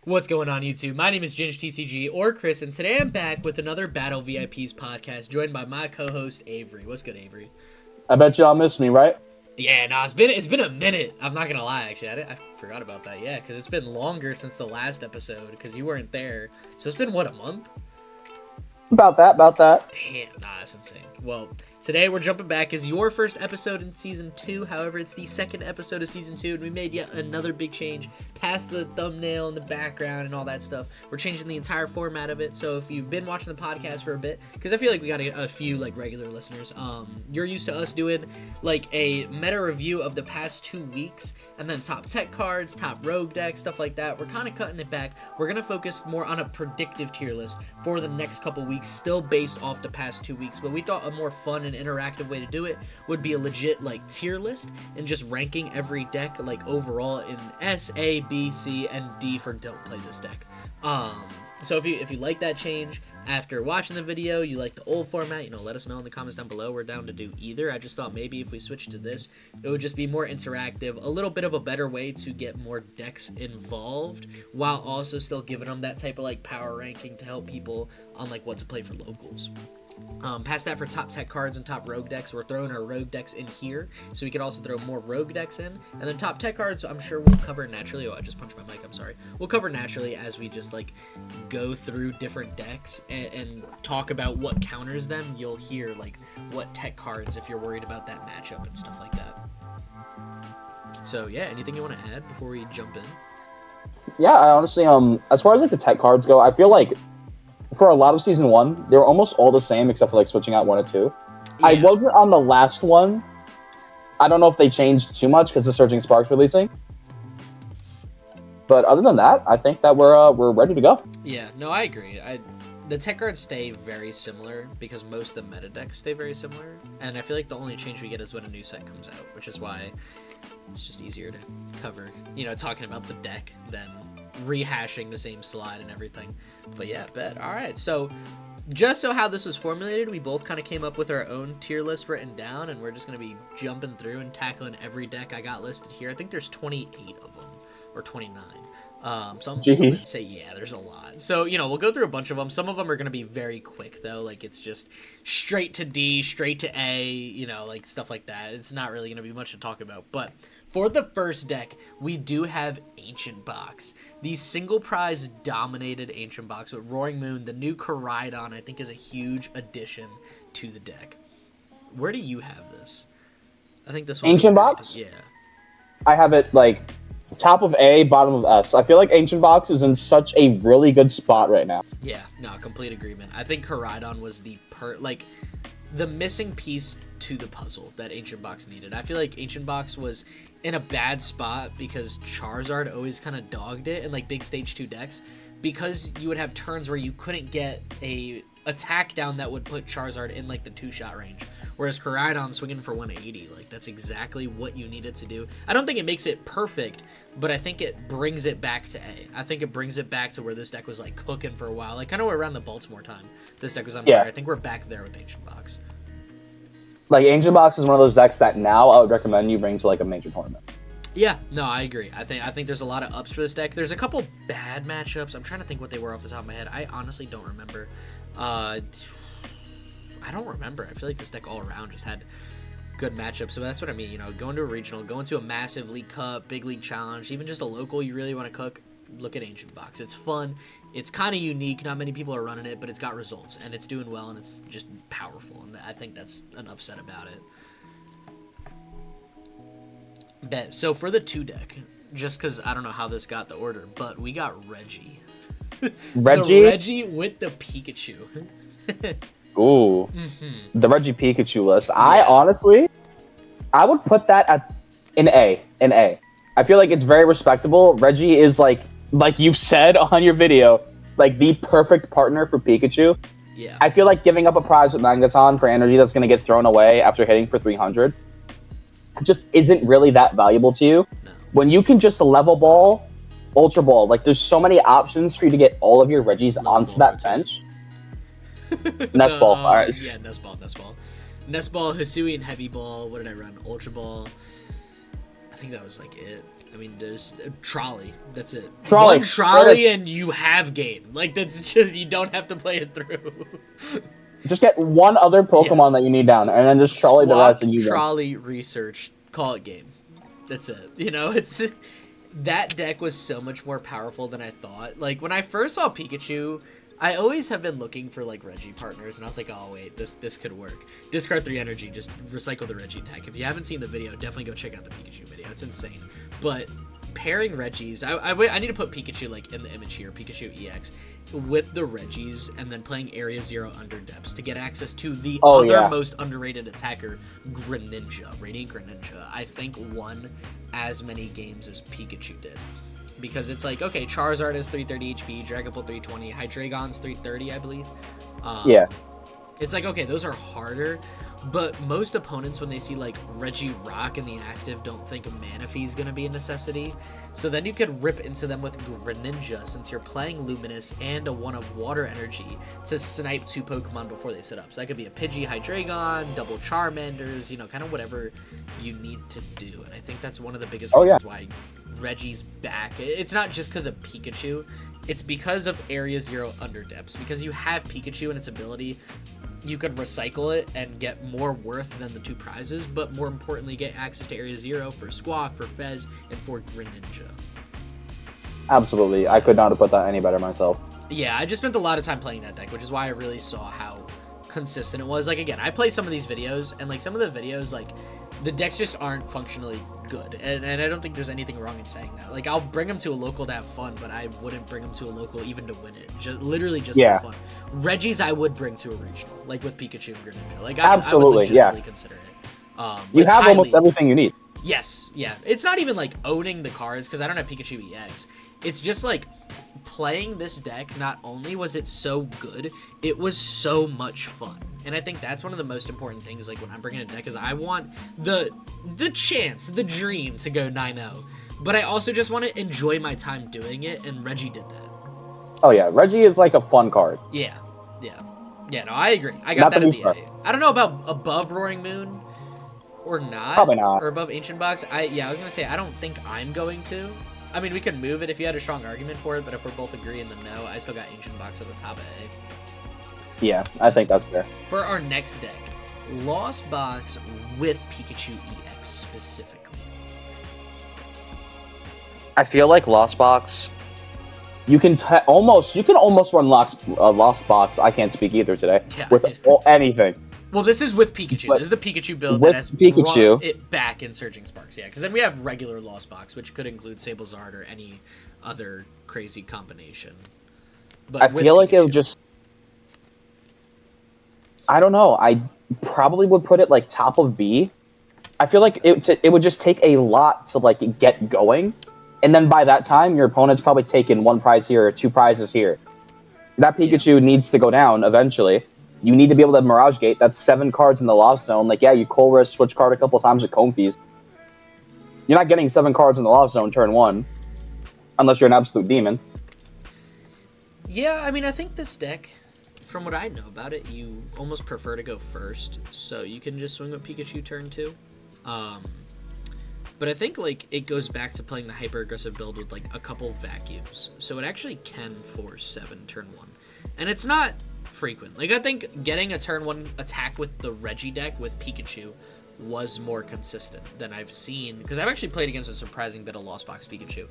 What's going on, YouTube? My name is GinJ-TCG, or Chris, and today I'm back with another Battle VIPs podcast, joined by my co-host, Avery. What's good, Avery? I bet y'all miss me, right? Yeah, nah, it's been a minute. I'm not gonna lie, actually. I forgot about that, yeah, because it's been longer since the last episode, because you weren't there. So it's been, what, a month? About that. Damn, nah, that's insane. Well, today we're jumping back as your first episode in Season 2. However, it's the second episode of Season 2, and we made yet another big change past the thumbnail and the background and all that stuff. We're changing the entire format of it, so if you've been watching the podcast for a bit, because I feel like we got a few, like, regular listeners, you're used to us doing, like, a meta review of the past 2 weeks, and then top tech cards, top rogue decks, stuff like that. We're kind of cutting it back. We're going to focus more on a predictive tier list for the next couple weeks, still based off the past 2 weeks, but we thought a more fun and interactive way to do it would be a legit like tier list and just ranking every deck like overall in S, A, B, C, and D for don't play this deck. So if you like that change after watching the video, you like the old format, let us know in the comments down below. We're down to do either. I just thought maybe if we switched to this, it would just be more interactive, a little bit of a better way to get more decks involved, while also still giving them that type of like power ranking to help people on like what to play for locals. Past that, for top tech cards and top rogue decks, we're throwing our rogue decks in here, so we could also throw more rogue decks in. And then top tech cards, I'm sure we'll cover naturally. Oh, I just punched my mic, I'm sorry. We'll cover naturally as we just like go through different decks and talk about what counters them. You'll hear like what tech cards if you're worried about that matchup and stuff like that. So yeah, anything you want to add before we jump in? Yeah, I honestly, as far as like the tech cards go, I feel like for a lot of Season 1, they were almost all the same except for like switching out 1 or 2. Yeah. I wasn't on the last one. I don't know if they changed too much because the Surging Spark's releasing. But other than that, I think that we're ready to go. Yeah, no, I agree. The tech cards stay very similar because most of the meta decks stay very similar, and I feel like the only change we get is when a new set comes out, which is why it's just easier to cover, talking about the deck than rehashing the same slide and everything. But yeah, bet. All right, so just so how this was formulated, we both kind of came up with our own tier list written down, and we're just going to be jumping through and tackling every deck I got listed here. I think there's 28 of them, or 29. Some say, yeah, there's a lot. So, we'll go through a bunch of them. Some of them are going to be very quick, though. Like, it's just straight to D, straight to A, like stuff like that. It's not really going to be much to talk about. But for the first deck, we do have Ancient Box. The single prize dominated Ancient Box with Roaring Moon. The new Koraidon, I think, is a huge addition to the deck. Where do you have this? I think this one. Ancient Box? Yeah. I have it, like, top of A, bottom of S. I feel like Ancient Box is in such a really good spot right now. Yeah, no, complete agreement. I think Koraidon was the missing piece to the puzzle that Ancient Box needed. I feel like Ancient Box was in a bad spot because Charizard always kind of dogged it in like big stage 2 decks, because you would have turns where you couldn't get a attack down that would put Charizard in like the 2-shot range. Whereas Koraidon swinging for 180, like that's exactly what you needed to do. I don't think it makes it perfect, but I think it brings it back to A. I think it brings it back to where this deck was like cooking for a while, like kind of around the Baltimore time. This deck was on fire. I think we're back there with Ancient Box. Like Ancient Box is one of those decks that now I would recommend you bring to like a major tournament. Yeah, no, I agree. I think there's a lot of ups for this deck. There's a couple bad matchups. I'm trying to think what they were off the top of my head. I honestly don't remember. I don't remember. I feel like this deck all around just had good matchups. So that's what I mean. Going to a regional, going to a massive League Cup, big league challenge, even just a local you really want to cook, look at Ancient Box. It's fun. It's kind of unique. Not many people are running it, but it's got results, and it's doing well, and it's just powerful. And I think that's enough said about it. Bet. So for the 2 deck, just because I don't know how this got the order, but we got Reggie. Reggie? The Reggie with the Pikachu. Ooh, The Reggie Pikachu list. Yeah. I would put that in A. I feel like it's very respectable. Reggie is like you've said on your video, like the perfect partner for Pikachu. Yeah. I feel like giving up a prize with Magneton for energy that's going to get thrown away after hitting for 300 just isn't really that valuable to you. No. When you can just level ball, Ultra Ball, like there's so many options for you to get all of your Reggies onto that bench. Nest Ball. All right. Yeah, Nest Ball. Nest Ball, Hisui, and Heavy Ball. What did I run? Ultra Ball. I think that was like it. I mean, there's a trolley. That's it. Trolley. One trolley and you have game. Like, that's just, you don't have to play it through. Just get one other Pokemon that you need down, and then just trolley the rest, and you trolley research, call it game. That's it. You know, it's that deck was so much more powerful than I thought. Like, when I first saw Pikachu, I always have been looking for, like, Reggie partners, and I was like, oh, wait, this could work. Discard 3 energy, just recycle the Reggie deck. If you haven't seen the video, definitely go check out the Pikachu video. It's insane. But pairing Reggies, I need to put Pikachu, like, in the image here, Pikachu EX, with the Reggies, and then playing Area 0 Under Depths to get access to the most underrated attacker, Greninja, Radiant Greninja. I think won as many games as Pikachu did. Because it's like, okay, Charizard is 330 HP, Dragapult 320, Hydreigon's 330, I believe. Yeah. It's like, okay, those are harder, but most opponents, when they see, like, Regirock in the active, don't think Manaphy's going to be a necessity. So then you could rip into them with Greninja, since you're playing Luminous and a 1 of Water Energy to snipe 2 Pokemon before they set up. So that could be a Pidgey Hydreigon, double Charmanders, you know, kind of whatever you need to do. And I think that's one of the biggest reasons why Reggie's back. It's not just because of Pikachu, it's because of Area 0 Under Depths. Because you have Pikachu and its ability, you could recycle it and get more worth than the 2 prizes, but more importantly, get access to Area 0 for Squawk, for Fez, and for Greninja. Absolutely. I could not have put that any better myself. Yeah, I just spent a lot of time playing that deck, which is why I really saw how consistent it was. Like, again, I play some of these videos, and, like, some of the videos, like, the decks just aren't functionally good, and I don't think there's anything wrong in saying that. Like, I'll bring them to a local to have fun, but I wouldn't bring them to a local even to win it. Literally just for fun. Reggie's I would bring to a regional, like with Pikachu and Greninja. Like, I would legitimately consider it. You have almost everything you need. Yes, yeah. It's not even, like, owning the cards, because I don't have Pikachu EX. It's just, like, playing this deck, not only was it so good, it was so much fun. And I think that's one of the most important things, like, when I'm bringing a deck, is I want the chance, the dream to go 9-0. But I also just want to enjoy my time doing it, and Reggie did that. Oh, yeah. Reggie is, like, a fun card. Yeah, no, I agree. I got that at the A. I don't know about above Roaring Moon or not. Probably not. Or above Ancient Box. I was going to say, I don't think I'm going to. I mean, we could move it if you had a strong argument for it, but if we're both agreeing, then no. I still got Ancient Box at the top of A. Yeah, I think that's fair. For our next deck, Lost Box with Pikachu EX specifically. I feel like Lost Box, you can almost run Lost Box. I can't speak either today. Yeah, with anything. Well, this is with Pikachu. This is the Pikachu build that has brought it back in Surging Sparks. Yeah, because then we have regular Lost Box, which could include Sablezard or any other crazy combination. But I feel like it would just... I don't know. I probably would put it, like, top of B. I feel like it would just take a lot to, like, get going. And then by that time, your opponent's probably taken 1 prize here or 2 prizes here. That Pikachu needs to go down eventually. You need to be able to Mirage Gate. That's 7 cards in the Lost Zone. Like, yeah, you Colress, switch card a couple times with Comfeys. You're not getting 7 cards in the Lost Zone turn 1. Unless you're an absolute demon. Yeah, I mean, I think this deck, from what I know about it, you almost prefer to go first. So you can just swing with Pikachu turn 2. But I think, like, it goes back to playing the hyper-aggressive build with, like, a couple vacuums. So it actually can force 7 turn 1. And it's not frequent. Like, I think getting a turn 1 attack with the Reggie deck with Pikachu was more consistent than I've seen. Because I've actually played against a surprising bit of Lost Box Pikachu.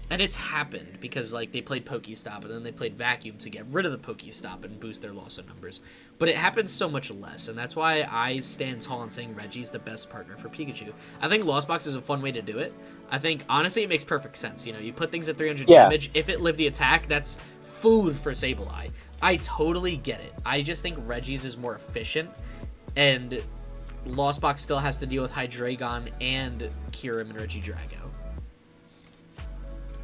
And it's happened because, like, they played Pokestop and then they played Vacuum to get rid of the Pokestop and boost their loss of numbers. But it happens so much less, and that's why I stand tall in saying Reggie's the best partner for Pikachu. I think Lost Box is a fun way to do it. I think, honestly, it makes perfect sense. You know, you put things at 300 damage. If it lived the attack, that's food for Sableye. I totally get it. I just think Reggie's is more efficient, and Lost Box still has to deal with Hydreigon and Kyurem and Regidrago.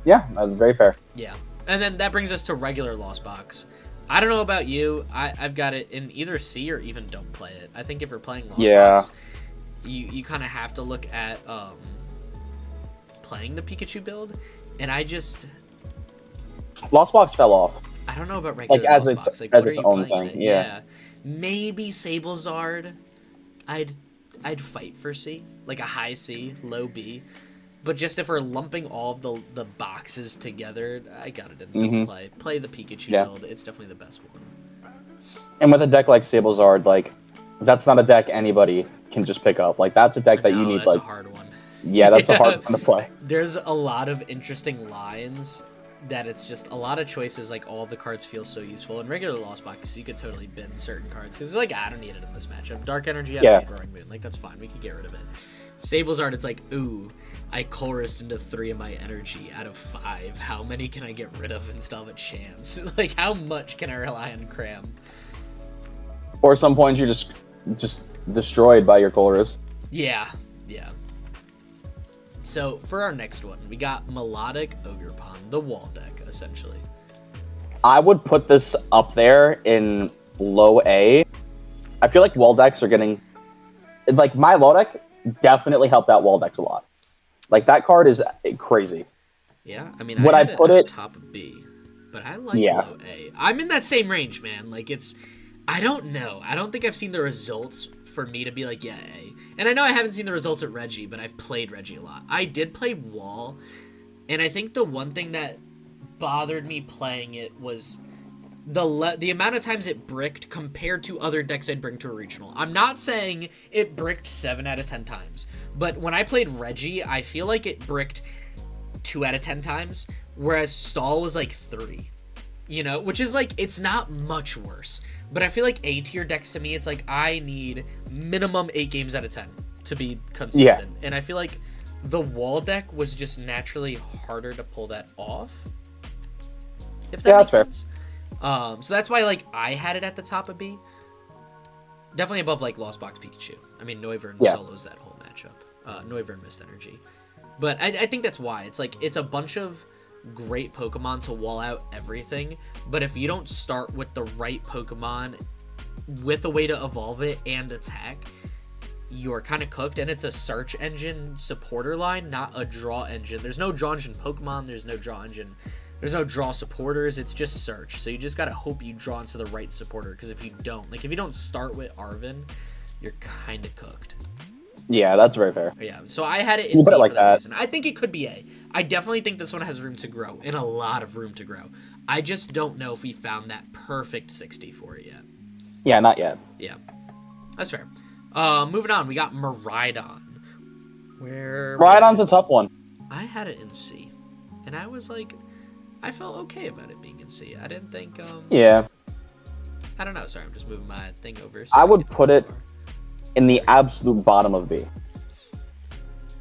Yeah, that's very fair. Yeah. And then that brings us to regular Lost Box. I don't know about you. I've got it in either C or even don't play it. I think if we're playing Lost Box, you kind of have to look at playing the Pikachu build. And I just... Lost Box fell off. I don't know about regular Lost Box. Like, as its own thing, yeah. Maybe Sablezard. I'd fight for C. Like a high C, low B. But just if we're lumping all of the boxes together, I got it in double play. Play the Pikachu build. It's definitely the best one. And with a deck like Sablezard, like, that's not a deck anybody can just pick up. Like, that's a deck that you need, that's like... a hard one. Yeah, that's a hard one to play. There's a lot of interesting lines that it's just a lot of choices. Like, all the cards feel so useful. In regular Lost Box, you could totally bin certain cards because like, I don't need it in this matchup. Dark Energy, I don't need Roaring Moon. Like, that's fine. We could get rid of it. Sablezard, it's like, ooh, I chorused into 3 of my energy out of 5. How many can I get rid of and still have a chance? Like, how much can I rely on Cram? Or at some point, you're just destroyed by your chorus. Yeah. So, for our next one, we got Melodic Ogerpon, the wall deck, essentially. I would put this up there in low A. I feel like wall decks are getting... Like, my wall deck definitely helped out wall decks a lot. Like, that card is crazy. Yeah, I mean, would I put it top of B, but I like low A. I'm in that same range, man. Like, it's... I don't know. I don't think I've seen the results for me to be like, yeah, A. And I know I haven't seen the results at Reggie, but I've played Reggie a lot. I did play Wall, and I think the one thing that bothered me playing it was the amount of times it bricked compared to other decks I'd bring to a regional. I'm not saying it bricked 7 out of 10 times, but when I played Reggie, I feel like it bricked 2 out of 10 times, whereas Stall was like 3. You know, which is like, it's not much worse. But I feel like A tier decks to me, it's like I need minimum 8 games out of 10 to be consistent. Yeah. And I feel like the wall deck was just naturally harder to pull that off. If that makes sense. So that's why like I had it at the top of B. Definitely above like Lost Box Pikachu. I mean, Noivern solos that whole matchup. Noivern missed energy. But I think that's why. It's like, it's a bunch of great Pokemon to wall out everything, but if you don't start with the right Pokemon with a way to evolve it and attack, you're kind of cooked. And it's a search engine supporter line, not a draw engine. There's no draw engine Pokemon, there's no draw engine, there's no draw supporters, it's just search. So you just gotta hope you draw into the right supporter, because if you don't start with Arven, you're kind of cooked. Yeah, that's very fair. Yeah, so I had it in B for like that reason. I think it could be A. I definitely think this one has room to grow, and a lot of room to grow. I just don't know if we found that perfect 60 for it yet. Yeah, not yet. Yeah, that's fair. Moving on, we got Miraidon. Miraidon's a tough one. I had it in C, and I was like, I felt okay about it being in C. I didn't think, Yeah. I don't know, sorry, I'm just moving my thing over. So I would put it in the absolute bottom of B.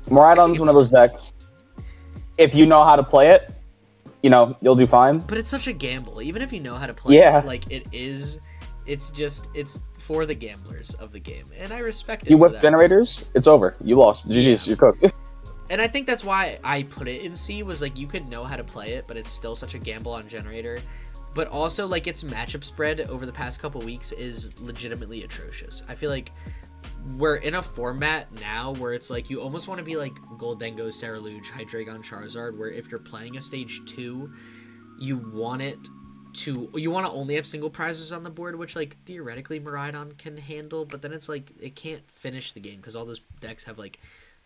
Miraidon's one of those decks. If you know how to play it, you know, you'll do fine. But it's such a gamble. Even if you know how to play it, like, it's for the gamblers of the game. And I respect it. You whip generators, it's over. You lost. GG's, you're cooked. And I think that's why I put it in C, was like, you could know how to play it, but it's still such a gamble on generator. But also, like, its matchup spread over the past couple weeks is legitimately atrocious. I feel like we're in a format now where it's like you almost want to be like Goldengo, Saraluge, Hydreigon, Charizard, where if you're playing a stage 2, you want to only have single prizes on the board, which like theoretically Miraidon can handle, but then it's like it can't finish the game because all those decks have like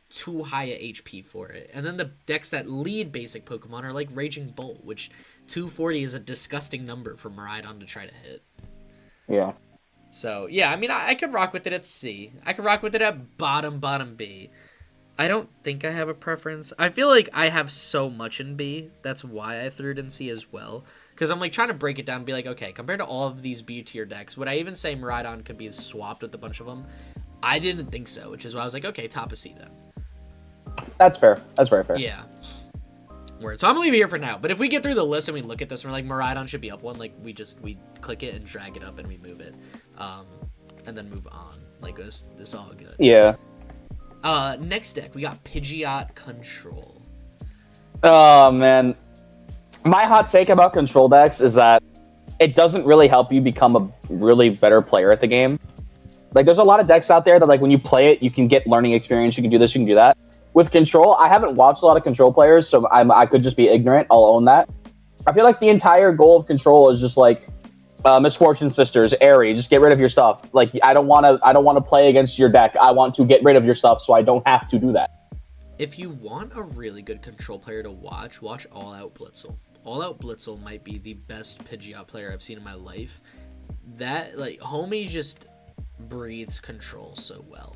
too high a HP for it. And then the decks that lead basic Pokemon are like Raging Bolt, which 240 is a disgusting number for Miraidon to try to hit. Yeah. So, yeah, I mean, I could rock with it at C. I could rock with it at bottom B. I don't think I have a preference. I feel like I have so much in B. That's why I threw it in C as well. Because I'm, like, trying to break it down and be like, okay, compared to all of these B tier decks, would I even say Miraidon could be swapped with a bunch of them? I didn't think so, which is why I was like, okay, top of C then. That's fair. That's very fair. Yeah. Word. So I'm gonna leave it here for now. But if we get through the list and we look at this and we're like, Miraidon should be up one, like, we click it and drag it up and we move it. And then move on. Like, this all good. Yeah. Next deck, we got Pidgeot Control. Oh, man. My hot take about control decks is that it doesn't really help you become a really better player at the game. Like, there's a lot of decks out there that, like, when you play it, you can get learning experience, you can do this, you can do that. With Control, I haven't watched a lot of Control players, so I could just be ignorant. I'll own that. I feel like the entire goal of Control is just, like, Misfortune Sisters, Avery, just get rid of your stuff. Like, I don't want to play against your deck. I want to get rid of your stuff so I don't have to do that. if you want a really good control player to watch All Out Blitzel. All Out Blitzel might be the best Pidgeot player I've seen in my life. That, like, homie just breathes control so well.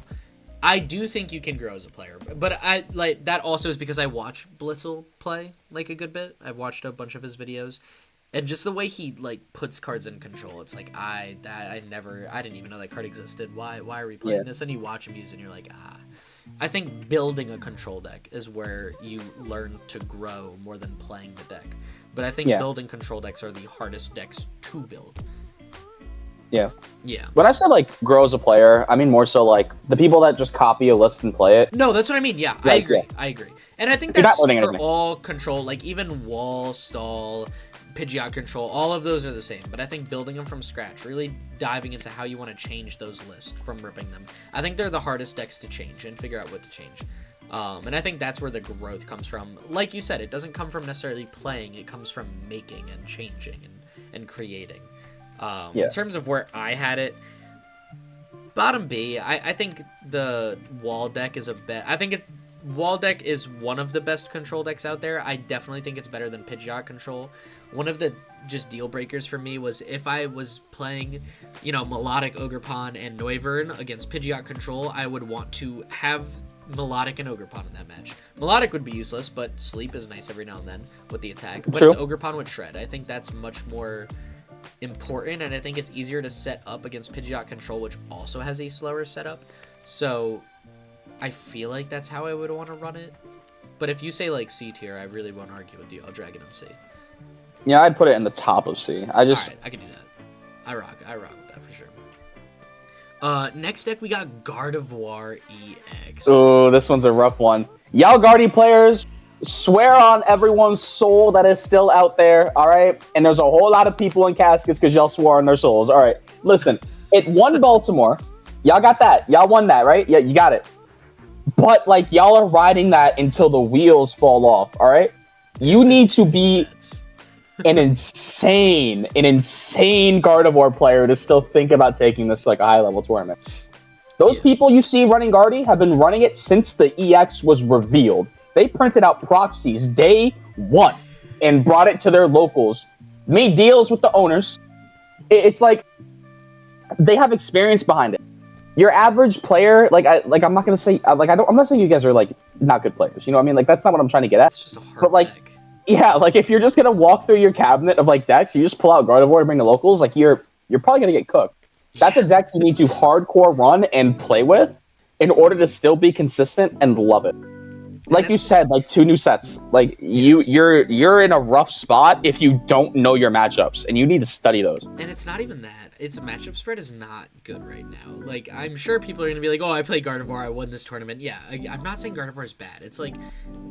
I do think you can grow as a player, but I like that also is because I watch Blitzel play like a good bit. I've watched a bunch of his videos, and just the way he like puts cards in control, it's like I didn't even know that card existed. Why are we playing this? And you watch him use it and you're like, I think building a control deck is where you learn to grow more than playing the deck. But I think building control decks are the hardest decks to build. Yeah. Yeah. When I said like grow as a player, I mean more so like the people that just copy a list and play it. No, that's what I mean. Yeah, I agree. I agree. And I think that's for all control, like even wall, stall, Pidgeot control, all of those are the same. But I think building them from scratch, really diving into how you want to change those lists from ripping them, I think they're the hardest decks to change and figure out what to change. And I think that's where the growth comes from. Like you said, it doesn't come from necessarily playing. It comes from making and changing and creating. In terms of where I had it, bottom B, I think the wall deck is wall deck is one of the best control decks out there. I definitely think it's better than Pidgeot control. One of the just deal breakers for me was if I was playing, Melodic, Ogerpon, and Noivern against Pidgeot control, I would want to have Melodic and Ogerpon in that match. Melodic would be useless, but Sleep is nice every now and then with the attack. But it's Ogerpon with Shred. I think that's much more important, and I think it's easier to set up against Pidgeot control, which also has a slower setup. So I feel like that's how I would want to run it. But if you say like C tier, I really won't argue with you. I'll drag it on C. Yeah, I'd put it in the top of C. Alright, I can do that. I rock with that for sure. Next deck we got Gardevoir EX. Oh, this one's a rough one. Y'all Guardy players, swear on everyone's soul that is still out there, all right? And there's a whole lot of people in caskets because y'all swore on their souls. All right, listen, it won Baltimore. Y'all got that. Y'all won that, right? Yeah, you got it. But, like, y'all are riding that until the wheels fall off, all right? You need to be an insane Gardevoir player to still think about taking this, like, a high-level tournament. Those people you see running Guardy have been running it since the EX was revealed. They printed out proxies day one and brought it to their locals, made deals with the owners. It's like they have experience behind it. Your average player, I'm not gonna say I'm not saying you guys are like not good players. You know what I mean? Like that's not what I'm trying to get at. It's just a hard deck. Yeah, like if you're just gonna walk through your cabinet of like decks, you just pull out Gardevoir and bring the locals. Like you're probably gonna get cooked. That's a deck you need to hardcore run and play with in order to still be consistent and love it. Like you said, like 2 new sets. Like you're in a rough spot if you don't know your matchups, and you need to study those. And it's not even that. Its matchup spread is not good right now. Like I'm sure people are gonna be like, "Oh, I played Gardevoir. I won this tournament." Yeah, I'm not saying Gardevoir is bad. It's like,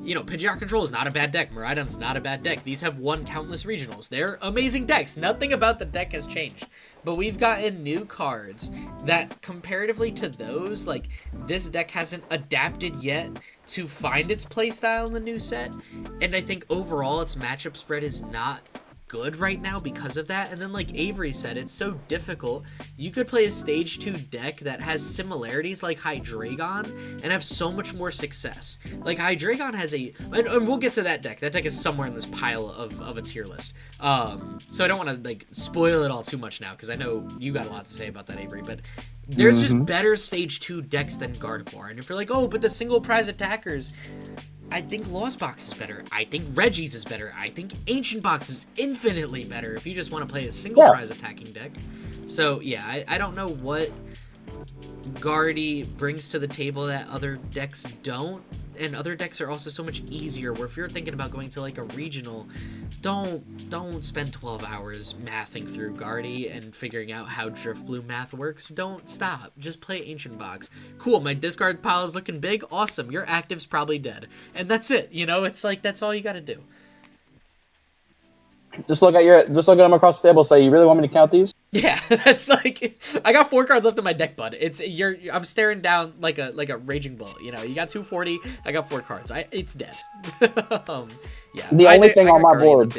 Pidgeot Control is not a bad deck. Miraidon's not a bad deck. These have won countless regionals. They're amazing decks. Nothing about the deck has changed. But we've gotten new cards that, comparatively to those, like this deck hasn't adapted yet to find its playstyle in the new set, and I think overall its matchup spread is not good right now because of that. And then like Avery said, it's so difficult. You could play a stage 2 deck that has similarities like Hydreigon and have so much more success. Like Hydreigon has and we'll get to that deck. That deck is somewhere in this pile of a tier list. So I don't want to like spoil it all too much now because I know you got a lot to say about that, Avery, but there's just better stage 2 decks than Gardevoir. And if you're like, oh, but the single prize attackers, I think Lost Box is better. I think Reggie's is better. I think Ancient Box is infinitely better if you just want to play a single prize attacking deck. So, yeah, I don't know what Guardy brings to the table that other decks don't. And other decks are also so much easier, where if you're thinking about going to like a regional, don't spend 12 hours mathing through Guardy and figuring out how Drift Blue math works. Don't stop. Just play Ancient Box. Cool, my discard pile is looking big. Awesome, your active's probably dead. And that's it. It's like that's all you gotta do. Just look at them across the table. Say, you really want me to count these? Yeah, that's like I got 4 cards left in my deck, bud. I'm staring down like a raging bull. You got 240. I got 4 cards. It's dead. Yeah. The only thing on my board.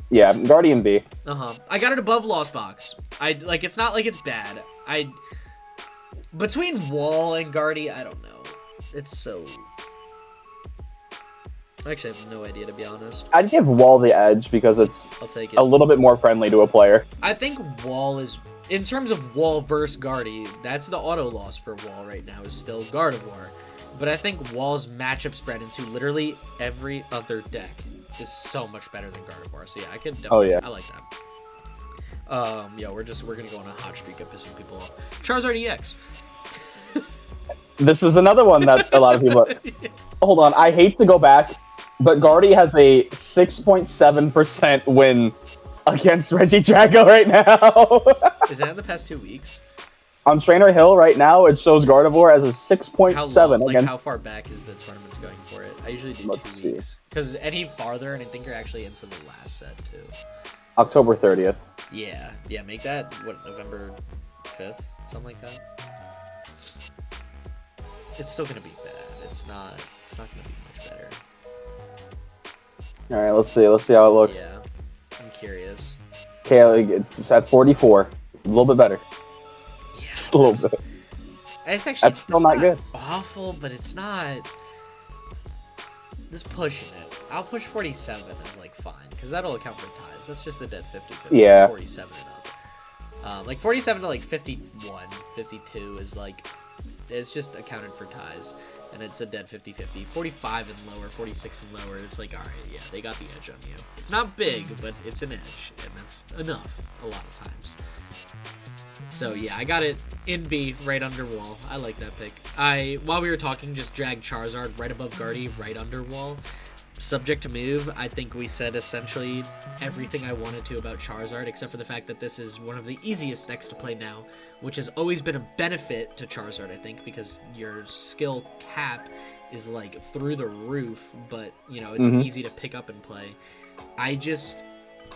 Yeah, Guardian B. I got it above Lost Box. It's not like it's bad. Between Wall and Guardy, I don't know. It's so. I actually have no idea, to be honest. I'd give Wall the edge because it's I'll take it. a little bit more friendly to a player. I think Wall is, in terms of Wall versus Guardy, that's the auto loss for Wall right now, is still Gardevoir. But I think Wall's matchup spread into literally every other deck is so much better than Gardevoir. So yeah, I can definitely, Oh, yeah. I like that. Yeah, we're gonna go on a hot streak of pissing people off. Charizard EX. This is another one that a lot of people... Hold on, I hate to go back, but Guardy has a 6.7% win against Regidrago right now. Is that in the past 2 weeks? On Trainer Hill right now, it shows Gardevoir as a 6.7 Like, against... how far back is the tournaments going for it? I usually do Let's 2 weeks. Because any farther, and I think you're actually into the last set, too. October 30th. Yeah, make that, what, November 5th? Something like that? It's still gonna be bad. It's not gonna be much better. Alright, let's see how it looks. Yeah, I'm curious. Okay, it's at 44. A little bit better. Yeah, Just a little bit. It's actually... That's still not good. Awful, but it's not... Just pushing it. I'll push 47 as, like, fine, because that'll account for ties. That's just a dead 50-50. Yeah. 47 and up. Like, 47 to, like, 51, 52 is, like... It's just accounted for ties, and it's a dead 50-50. 45 and lower, 46 and lower, it's like, alright, yeah, they got the edge on you. It's not big, but it's an edge, and that's enough a lot of times. So, yeah, I got it in B, right under Wall. I like that pick. While we were talking, just dragged Charizard right above Guardy, right under Wall. Subject to move, I think we said essentially everything I wanted to about Charizard, except for the fact that this is one of the easiest decks to play now, which has always been a benefit to Charizard, I think, because your skill cap is, like, through the roof, but, you know, it's easy to pick up and play.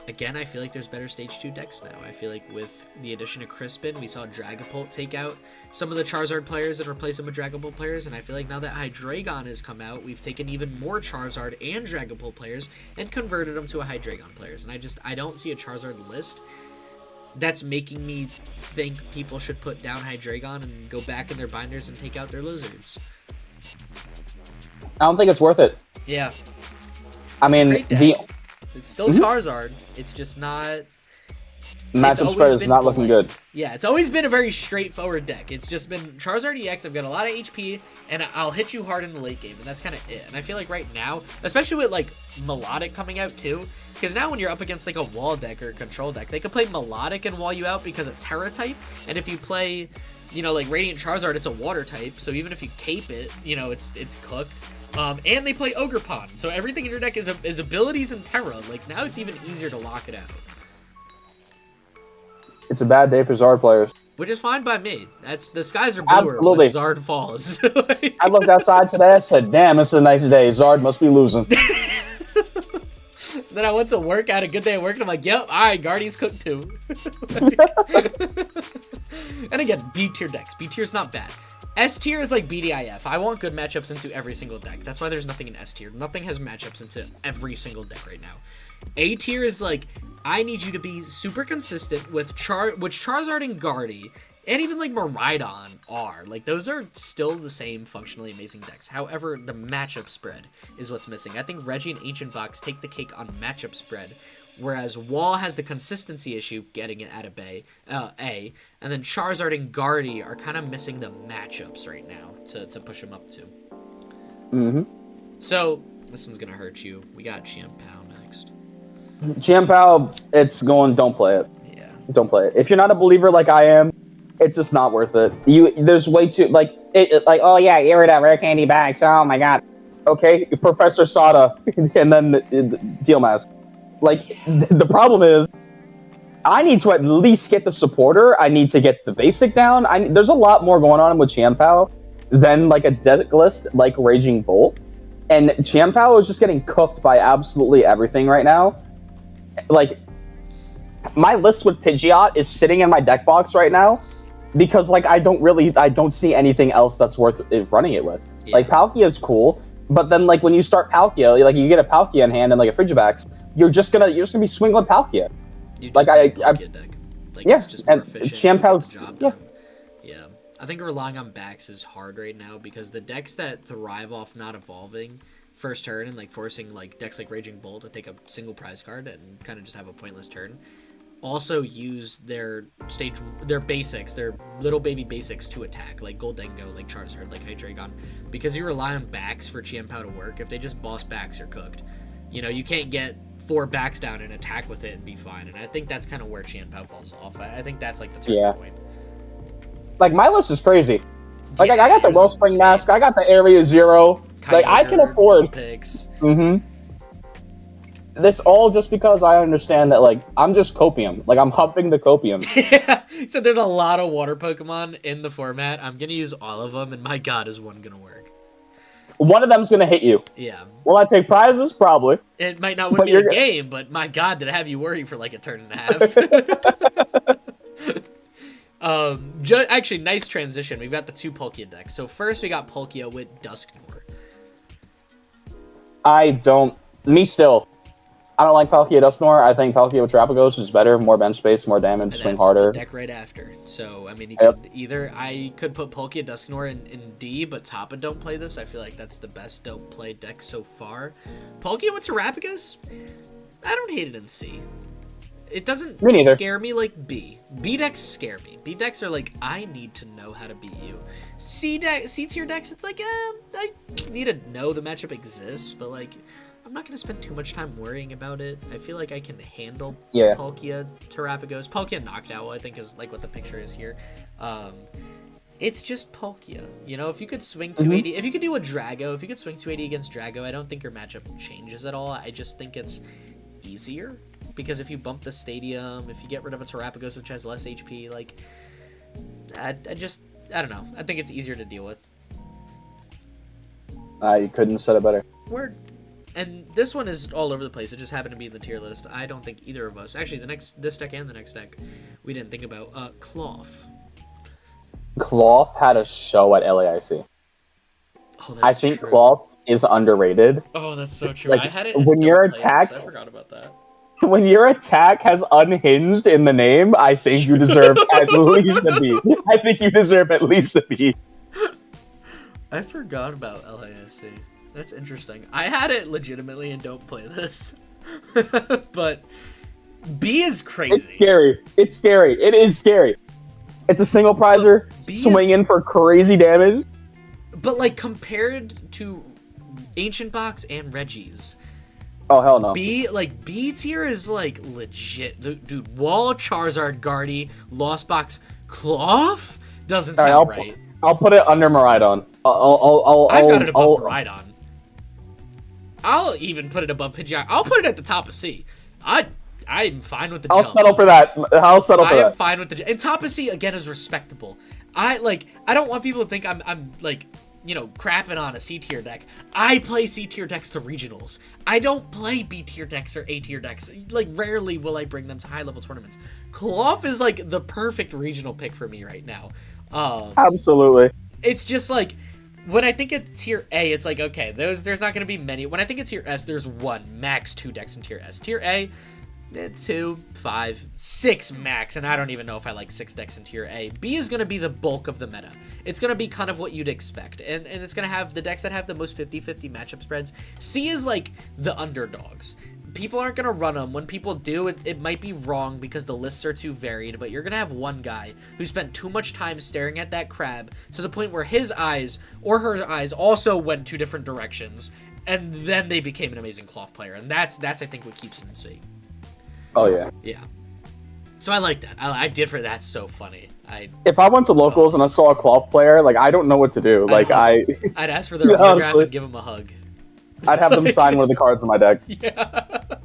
Again, I feel like there's better Stage 2 decks now. I feel like with the addition of Crispin, we saw Dragapult take out some of the Charizard players and replace them with Dragapult players, and I feel like now that Hydreigon has come out, we've taken even more Charizard and Dragapult players and converted them to a Hydreigon players, and I don't see a Charizard list that's making me think people should put down Hydreigon and go back in their binders and take out their Lizards. I don't think it's worth it. Yeah. I mean, It's still Charizard. It's just not... matchup spread is not looking good. Yeah, it's always been a very straightforward deck. It's just been Charizard EX, I've got a lot of HP, and I'll hit you hard in the late game, and that's kind of it. And I feel like right now, especially with, like, Melodic coming out, too, because now when you're up against, like, a wall deck or a control deck, they can play Melodic and wall you out because it's Terra type, and if you play, you know, like, Radiant Charizard, it's a water type, so even if you cape it, you know, it's cooked. And they play Ogre Pond, so everything in your deck is abilities and Terra. Like, now it's even easier to lock it out. It's a bad day for Zard players. Which is fine by me. The skies are bluer when Zard falls. I looked outside today, I said, damn, it's a nice day. Zard must be losing. Then I went to work, I had a good day at work, and I'm like, yep, alright, Guardy's cooked too. And again, B tier decks. B tier's not bad. S tier is like BDIF. I want good matchups into every single deck. That's why there's nothing in S tier. Nothing has matchups into every single deck right now. A tier is like, I need you to be super consistent with which Charizard and Guardy, and even like Miraidon are. Like, those are still the same functionally amazing decks. However, the matchup spread is what's missing. I think Reggie and Ancient Box take the cake on matchup spread, whereas Wall has the consistency issue getting it out of A, and then Charizard and Guardy are kind of missing the matchups right now to push them up to. So, this one's going to hurt you. We got Chiampao next. Chiampao, it's going, don't play it. Yeah. Don't play it. If you're not a believer like I am, it's just not worth it. There's way too, like, oh yeah, get rid of rare candy bags. Oh my god. Okay, Professor Sada, and then Deal Mask. Like, the problem is, I need to at least get the supporter. I need to get the basic down. There's a lot more going on with Chiampao than, like, a deck list like Raging Bolt. And Chiampao is just getting cooked by absolutely everything right now. Like, my list with Pidgeot is sitting in my deck box right now because, like, I don't see anything else that's worth running it with. Yeah. Like, Palkia is cool, but then, like, when you start Palkia, like, you get a Palkia in hand and, like, a Frigibax, you're just gonna be swinging with Palkia. Like, deck. Like, yeah, it's just more efficient. Chiampao's, I think relying on backs is hard right now because the decks that thrive off not evolving first turn and like forcing like decks like Raging Bull to take a single prize card and kind of just have a pointless turn. Also use their basics, their little baby basics to attack, like Goldengo, like Charizard, like Hydreigon, because you rely on backs for Chien-Pao to work. If they just boss backs, you're cooked. You know, you can't get 4 backs down and attack with it and be fine. And I think that's kind of where Chien-Pao falls off. I think that's like the turning point. Like, my list is crazy. Like, I got the Wellspring Mask, I got the Area Zero. Kyogre, like, I can afford picks. This all just because I understand that, like, I'm just copium. Like, I'm huffing the copium. Yeah. So there's a lot of water Pokemon in the format. I'm going to use all of them, and my god, is one going to work. One of them's going to hit you. Yeah. Will I take prizes? Probably. It might not win me the game, but my god, did I have you worry for, like, a turn and a half. Actually, nice transition. We've got the 2 Palkia decks. So first we got Palkia with Dusknoir. Me still. I don't like Palkia Dusknoir. I think Palkia with Terapagos is better, more bench space, more damage, swing harder. The deck right after. So, I mean, you could I could put Palkia Dusknoir in D, but Tapa don't play this. I feel like that's the best don't play deck so far. Palkia with Terapagos? I don't hate it in C. It doesn't scare me like B. B decks scare me. B decks are like, I need to know how to beat you. C tier decks, it's like, I need to know the matchup exists, but like, I'm not going to spend too much time worrying about it. I feel like I can handle Palkia, Terapagos. Palkia Knocked Owl, I think, is like what the picture is here. It's just Palkia. You know, if you could swing 280, if you could do a Drago, if you could swing 280 against Drago, I don't think your matchup changes at all. I just think it's easier. Because if you bump the Stadium, if you get rid of a Terapagos, which has less HP, like, I don't know. I think it's easier to deal with. You couldn't have said it better. Word. And this one is all over the place. It just happened to be in the tier list. I don't think either of us, actually, this deck and the next deck, we didn't think about. Cloth. Cloth had a show at LAIC. Oh, that's I think true. Cloth is underrated. Oh, that's so true. Like, I had it when your attack. I forgot about that. When your attack has unhinged in the name, I think you deserve at least a B. I think you deserve at least a B. I forgot about LASC. That's interesting. I had it legitimately and don't play this. But B is crazy. It's scary. It's scary. It is scary. It's a single prizer, swinging for crazy damage. But, like, compared to Ancient Box and Reggie's, oh, hell no. B tier is, like, legit. Dude, Wall, Charizard, Guardy, Lost Box, Cloth? Doesn't sound right. I'll put it under Miraidon. I've got it above Miraidon. I'll even put it above Pidgeot. I'll put it at the top of C. I'm fine with the jump. I'll settle for that. I am fine with the jump. And top of C, again, is respectable. I don't want people to think I'm like, you know, crapping on a C tier deck. I play C tier decks to regionals. I don't play B tier decks or A tier decks. Like, rarely will I bring them to high level tournaments. Cloth is like the perfect regional pick for me right now. Absolutely. It's just like, when I think it's tier A, it's like, okay, there's not going to be many. When I think it's tier S, there's 1, max 2 decks in tier S. Tier A, 2, 5, 6 max, and I don't even know if I like 6 decks in tier A. B is going to be the bulk of the meta. It's going to be kind of what you'd expect, and it's going to have the decks that have the most 50-50 matchup spreads. C is like the underdogs. People aren't going to run them. When people do, it might be wrong because the lists are too varied, but you're going to have one guy who spent too much time staring at that crab to the point where his eyes or her eyes also went 2 different directions, and then they became an amazing Cloth player, and that's I think, what keeps him in C. Oh, yeah. Yeah. So I like that. I did for that. So funny. If I went to locals and I saw a Cloth player, like, I don't know what to do. Like, I'd ask for their autograph honestly. And give them a hug. I'd have them sign one of the cards in my deck. Yeah.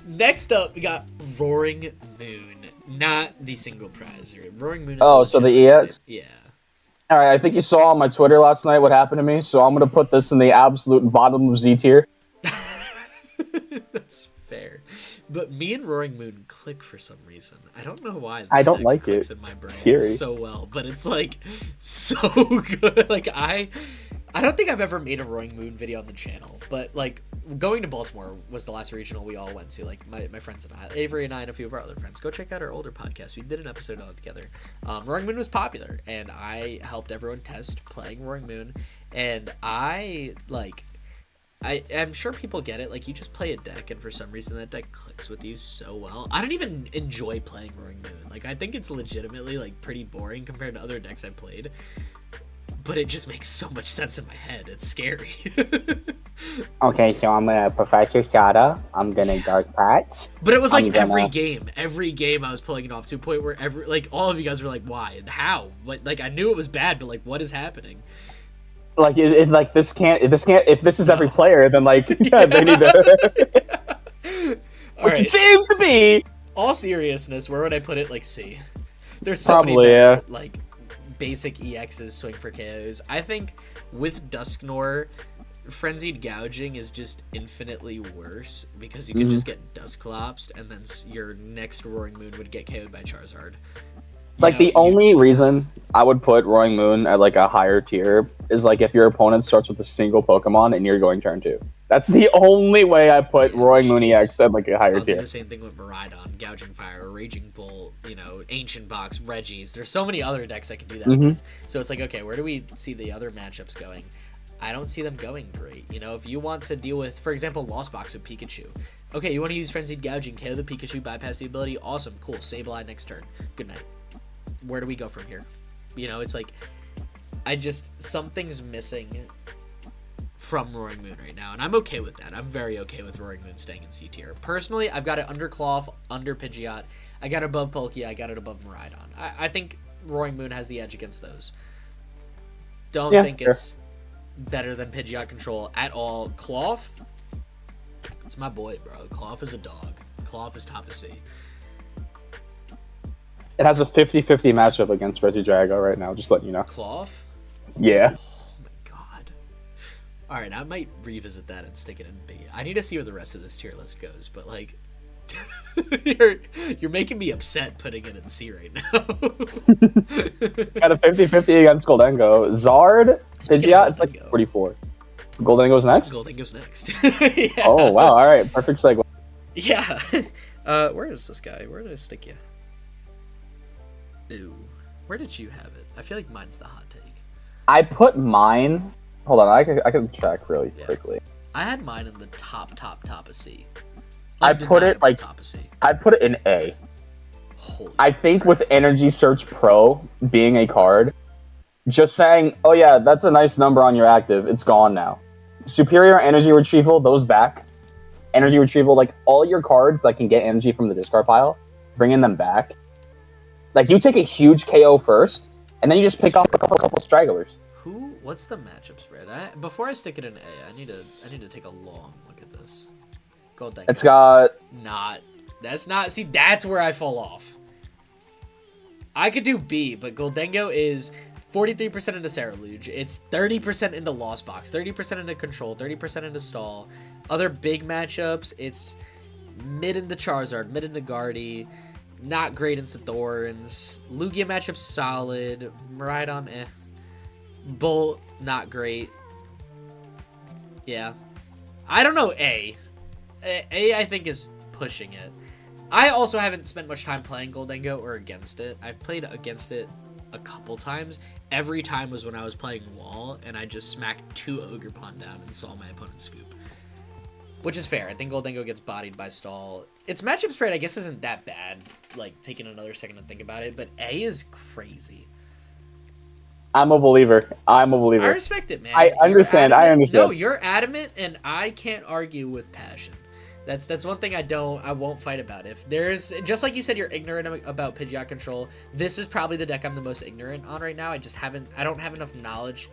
Next up, we got Roaring Moon. Not the single prize. Roaring Moon is so the EX? Yeah. All right, I think you saw on my Twitter last night what happened to me, so I'm going to put this in the absolute bottom of Z tier. That's fair. But me and Roaring Moon click for some reason. I don't know why. I don't like it. In my brain scary. So well, but it's like so good. Like I don't think I've ever made a Roaring Moon video on the channel, but like going to Baltimore was the last regional we all went to. Like my friends and I, Avery and I, and a few of our other friends. Go check out our older podcast. We did an episode all together. Roaring Moon was popular, and I helped everyone test playing Roaring Moon, and I like I'm sure people get it. Like, you just play a deck, and for some reason that deck clicks with you so well. I don't even enjoy playing Roaring Moon. Like, I think it's legitimately, like, pretty boring compared to other decks I've played. But it just makes so much sense in my head. It's scary. Okay, so I'm gonna Professor Shada. I'm gonna Dark Patch. But it was like every game I was playing it off to a point where all of you guys were like, why and how? Like I knew it was bad, but like, what is happening? Like, like this can't. If this is every player, then like yeah, they need to. Which it seems to be. All seriousness, where would I put it? Like C. There's so Probably, many better, yeah. like basic EXs swing for KOs. I think with Dusknoir, Frenzied Gouging is just infinitely worse because you could just get Dusclopsed and then your next Roaring Moon would get KO'd by Charizard. The only reason I would put Roaring Moon at like a higher tier is like if your opponent starts with a single Pokemon and you're going turn 2. That's the only way I put Roaring Moon EX at like a higher tier. Do the same thing with Miraidon, Gouging Fire, Raging Bolt, Ancient Box, Regis. There's so many other decks I can do that with. So it's like, okay, where do we see the other matchups going? I don't see them going great. If you want to deal with, for example, Lost Box with Pikachu. Okay, you want to use Frenzied Gouging, KO the Pikachu, bypass the ability. Awesome, cool. Sableye next turn. Good night. Where do we go from here? It's like, something's missing from Roaring Moon right now, and I'm okay with that. I'm very okay with Roaring Moon staying in C tier. Personally, I've got it under Cloth, under Pidgeot. I got it above Palkia. I got it above Miraidon. I think Roaring Moon has the edge against those. Don't think it's better than Pidgeot Control at all. Cloth, it's my boy, bro. Cloth is a dog. Cloth is top of C. It has a 50-50 matchup against Regidrago right now, just letting you know. Cloth? Yeah. Oh my god. Alright, I might revisit that and stick it in B. I need to see where the rest of this tier list goes, but like you're making me upset putting it in C right now. Got a 50-50 against Goldengo. Zard, Pidgeot, it's like 44. Goldengo's next? Goldengo's next. Yeah. Oh wow, alright, perfect segue. Yeah. Where is this guy? Where did I stick you? Ooh. Where did you have it? I feel like mine's the hot take. I put mine. Hold on, I can check really quickly. I had mine in the top of C. I put it like top of C. I put it in A. Holy I think with Energy Search Pro being a card, just saying, oh yeah, that's a nice number on your active, it's gone now. Superior Energy Retrieval, those back. Energy Retrieval, like all your cards that can get energy from the discard pile, bringing them back. Like, you take a huge KO first, and then you just pick off a couple stragglers. What's the matchup spread? Before I stick it in A, I need to take a long look at this. Goldengo. It's got... See, that's where I fall off. I could do B, but Goldengo is 43% into Ceruledge. It's 30% into Lost Box, 30% into Control, 30% into Stall. Other big matchups, it's mid into Charizard, mid into Guardy. Not great into Thorns. Lugia matchup solid. Miraidon, eh. Bolt, not great. Yeah. I don't know, A. A, I think, is pushing it. I also haven't spent much time playing Goldengo or against it. I've played against it a couple times. Every time was when I was playing Wall, and I just smacked 2 Ogerpon down and saw my opponent scoop. Which is fair. I think Goldengo gets bodied by Stall. Its matchup spread, I guess, isn't that bad, like, taking another second to think about it, but A is crazy. I'm a believer. I respect it, man. I understand. No, you're adamant, and I can't argue with passion. That's one thing I won't fight about. If there's, just like you said, you're ignorant about Pidgeot Control, this is probably the deck I'm the most ignorant on right now. I don't have enough knowledge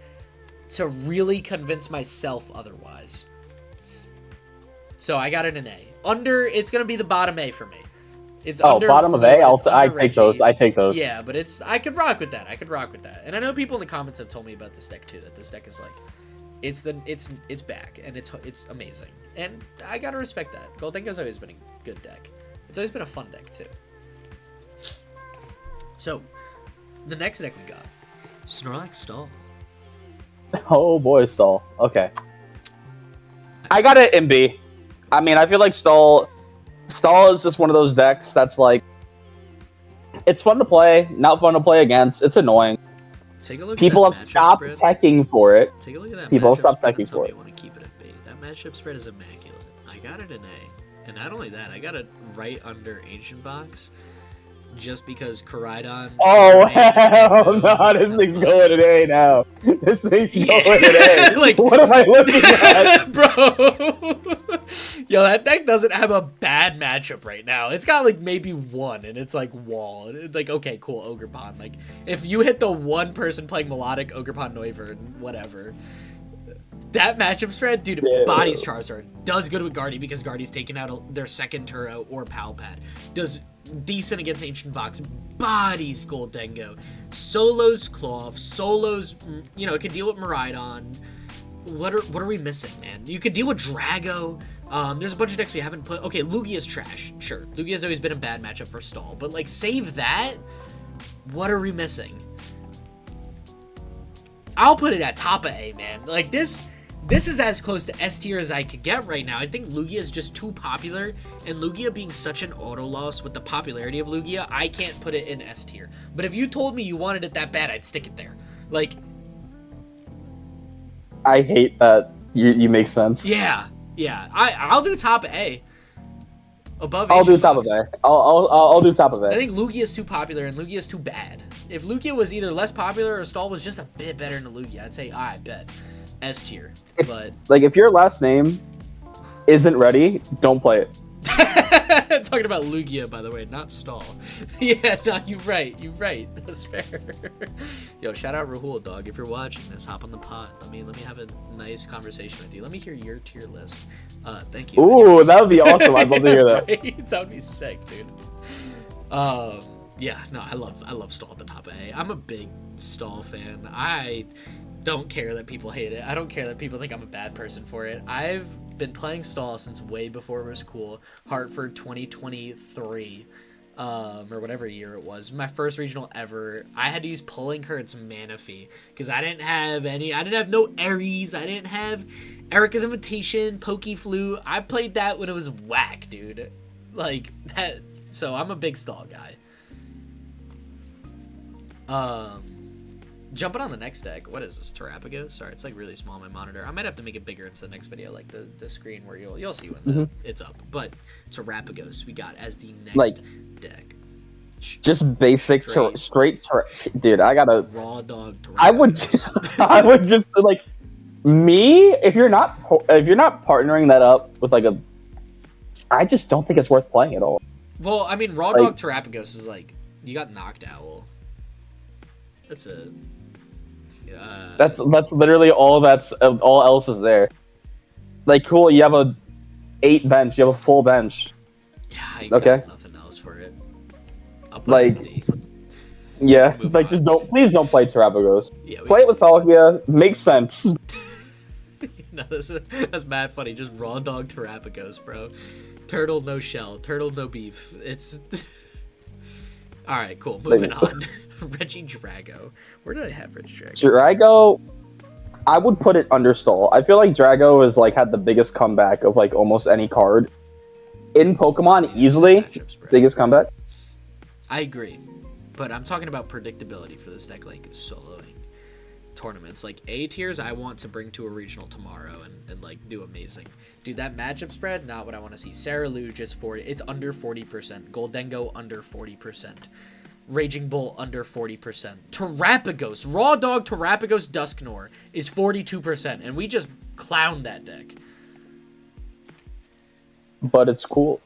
to really convince myself otherwise. So I got it in A. It's gonna be the bottom A for me. It's bottom of A. I take those. Yeah, but I could rock with that. And I know people in the comments have told me about this deck too. That this deck is like, it's back and it's amazing. And I gotta respect that. Goldengo's always been a good deck. It's always been a fun deck too. So, the next deck we got, Snorlax Stall. Oh boy, Stall. Okay. I got it in B. I mean, I feel like Stall is just one of those decks that's like, it's fun to play, not fun to play against. It's annoying. Take a look. People have stopped teching for it. Take a look at that. People have stopped teching for it. I want to keep it at B. That matchup spread is immaculate. I got it an A. And not only that, I got it right under Ancient Box. Just because Koraidon... Oh, hell no. This thing's going an A now. This thing's going an A. Like, what am I looking at? Bro! Yo, that deck doesn't have a bad matchup right now. It's got, like, maybe one, and it's, like, Wall. It's like, okay, cool, Ogerpon. Like, if you hit the one person playing Melodic, Ogerpon, Noivern, whatever... That matchup spread, dude, bodies Charizard. Does good with Guardy because Guardy's taking out their second Turo or Palpad. Does decent against Ancient Box. Bodies Goldengo. Solos Cloth. Solos, you know, it can deal with Miraidon. What are we missing, man? You could deal with Drago. There's a bunch of decks we haven't put. Okay, Lugia's trash. Sure. Lugia's always been a bad matchup for Stall. But, like, save that? What are we missing? I'll put it at top of A, man. Like, this is as close to S tier as I could get right now. I think Lugia is just too popular, and Lugia being such an auto loss with the popularity of Lugia, I can't put it in S tier. But if you told me you wanted it that bad, I'd stick it there. Like, I hate that you make sense. Yeah. I'll do top A. Above I'll do Ancient top Box. of A. I'll do top of A. I think Lugia is too popular and Lugia is too bad. If Lugia was either less popular or Stall was just a bit better than Lugia, I'd say, I bet. S tier. But like, if your last name isn't ready, don't play it. talking about Lugia, by the way, not Stall. Yeah, no, you're right. That's fair. Yo, shout out Rahul, dog. If you're watching this, hop on the pod. Let me have a nice conversation with you. Let me hear your tier list. Thank you. Ooh, that would be awesome. I'd love to hear that. Right? That would be sick, dude. Yeah, no, I love Stall at the top of A. I'm a big Stall fan. I don't care that people hate it. I don't care that people think I'm a bad person for it. I've been playing Stall since way before it was cool. Hartford 2023, or whatever year it was. My first regional ever. I had to use Pulling Current's Manaphy because I didn't have no Aries. I didn't have Erica's Invitation, Pokeflu. I played that when it was whack, dude. Like that. So I'm a big Stall guy. Jumping on the next deck. What is this? Terapagos? Sorry, it's like really small on my monitor. I might have to make it bigger into the next video, like the screen where you'll see when it's up. But Terapagos we got as the next deck. Just basic straight dude. I gotta raw dog. Terapagos. I would just like me if you're not partnering that up with like a. I just don't think it's worth playing at all. Well, I mean, raw dog Terapagos is like you got Knocked Owl. That's a. That's literally all else is there. Like, cool, you have a 8 bench, you have a full bench. Yeah, I got nothing else for it. Like, yeah, like just please don't play Terapagos. Yeah, play it with Palkia, makes sense. No, that's mad funny. Just raw dog Terapagos, bro. Turtle no shell, turtle no beef. It's. All right, cool. Moving on. Reggie Drago. Where did I have Reggie Drago? Drago, I would put it under Stall. I feel like Drago has like had the biggest comeback of like almost any card in Pokemon. Easily biggest comeback. I agree, but I'm talking about predictability for this deck, like soloing tournaments. Like A tiers, I want to bring to a regional tomorrow and like do amazing. Dude, that matchup spread, not what I want to see. Sarah Lu just 40. It's under 40%. Goldengo under 40%. Raging Bull under 40%. Terapagos, raw dog Terapagos Dusknoir is 42%, and we just clowned that deck. But it's cool.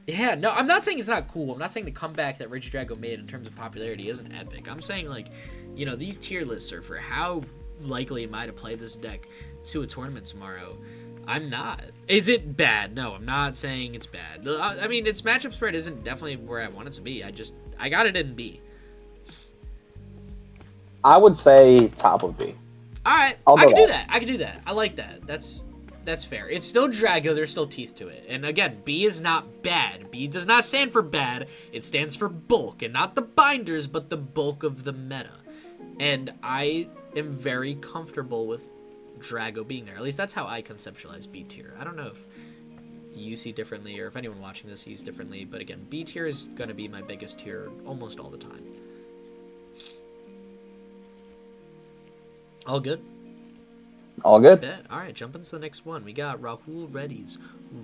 Yeah, no, I'm not saying it's not cool. I'm not saying the comeback that Reggie Drago made in terms of popularity isn't epic. I'm saying, like, you know, these tier lists are for how likely am I to play this deck to a tournament tomorrow. I'm not. Is it bad? No, I'm not saying it's bad. I mean, its matchup spread isn't definitely where I want it to be. I got it in B. I would say top of B. All right, I can do that. I can do that. I like that. That's fair. It's still Drago. There's still teeth to it. And again, B is not bad. B does not stand for bad. It stands for bulk, and not the binders, but the bulk of the meta. And I am very comfortable with Drago being there. At least that's how I conceptualize B tier. I don't know if you see differently or if anyone watching this sees differently, but again, B tier is going to be my biggest tier almost all the time. All good? All good. Bet. All right, jump into the next one. We got Rahul Reddy's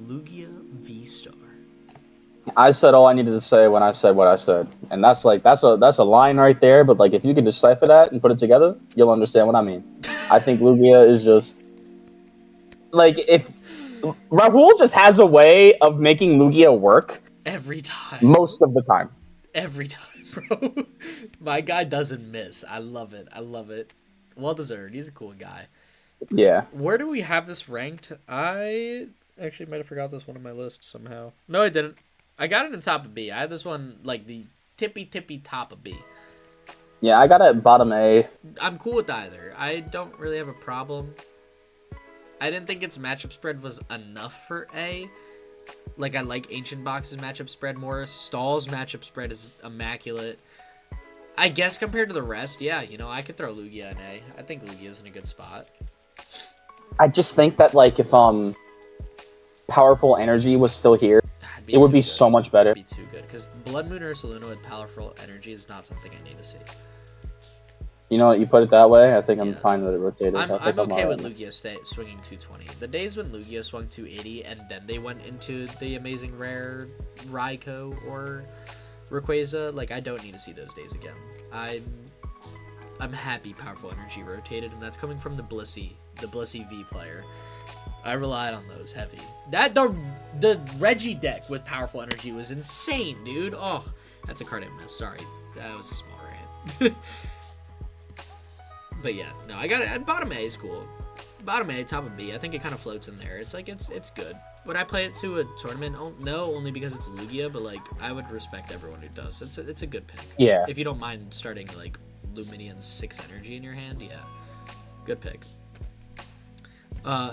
Lugia V-Star. I said all I needed to say when I said what I said, and that's a line right there. But like, if you could decipher that and put it together, you'll understand what I mean. I think Lugia is just like if Rahul just has a way of making Lugia work Every time. most of the time. Every time, bro. My guy doesn't miss. I love it. I love it. Well deserved. He's a cool guy. Yeah. Where do we have this ranked? I actually might have forgot this one on my list somehow. No, I didn't. I got it in top of B. I had this one like the tippy top of B. Yeah, I got it at bottom A. I'm cool with either. I don't really have a problem. I didn't think its matchup spread was enough for A. Like, I like Ancient Box's matchup spread more. Stall's matchup spread is immaculate. I guess compared to the rest, yeah, you know, I could throw Lugia in A. I think Lugia's in a good spot. I just think that like if Powerful Energy was still here, it would be so much better. It'd be too good because Blood Moon or Saluna with Powerful Energy is not something I need to see. You know what? You put it that way. I think I'm fine with it rotated. I'm okay with Lugia swinging 220. The days when Lugia swung 280 and then they went into the amazing rare Raikou or Rayquaza, like I don't need to see those days again. I'm happy Powerful Energy rotated, and that's coming from the Blissey V player. I relied on those heavy. The Reggie deck with Powerful Energy was insane, dude. Oh, that's a card I missed. Sorry, that was a small rant. But yeah, no, I got it. Bottom A is cool. Bottom A, top of B. I think it kind of floats in there. It's like it's good. Would I play it to a tournament? Oh, no, only because it's Lugia. But like, I would respect everyone who does. It's a good pick. Yeah. If you don't mind starting like Luminion 6 energy in your hand, yeah, good pick.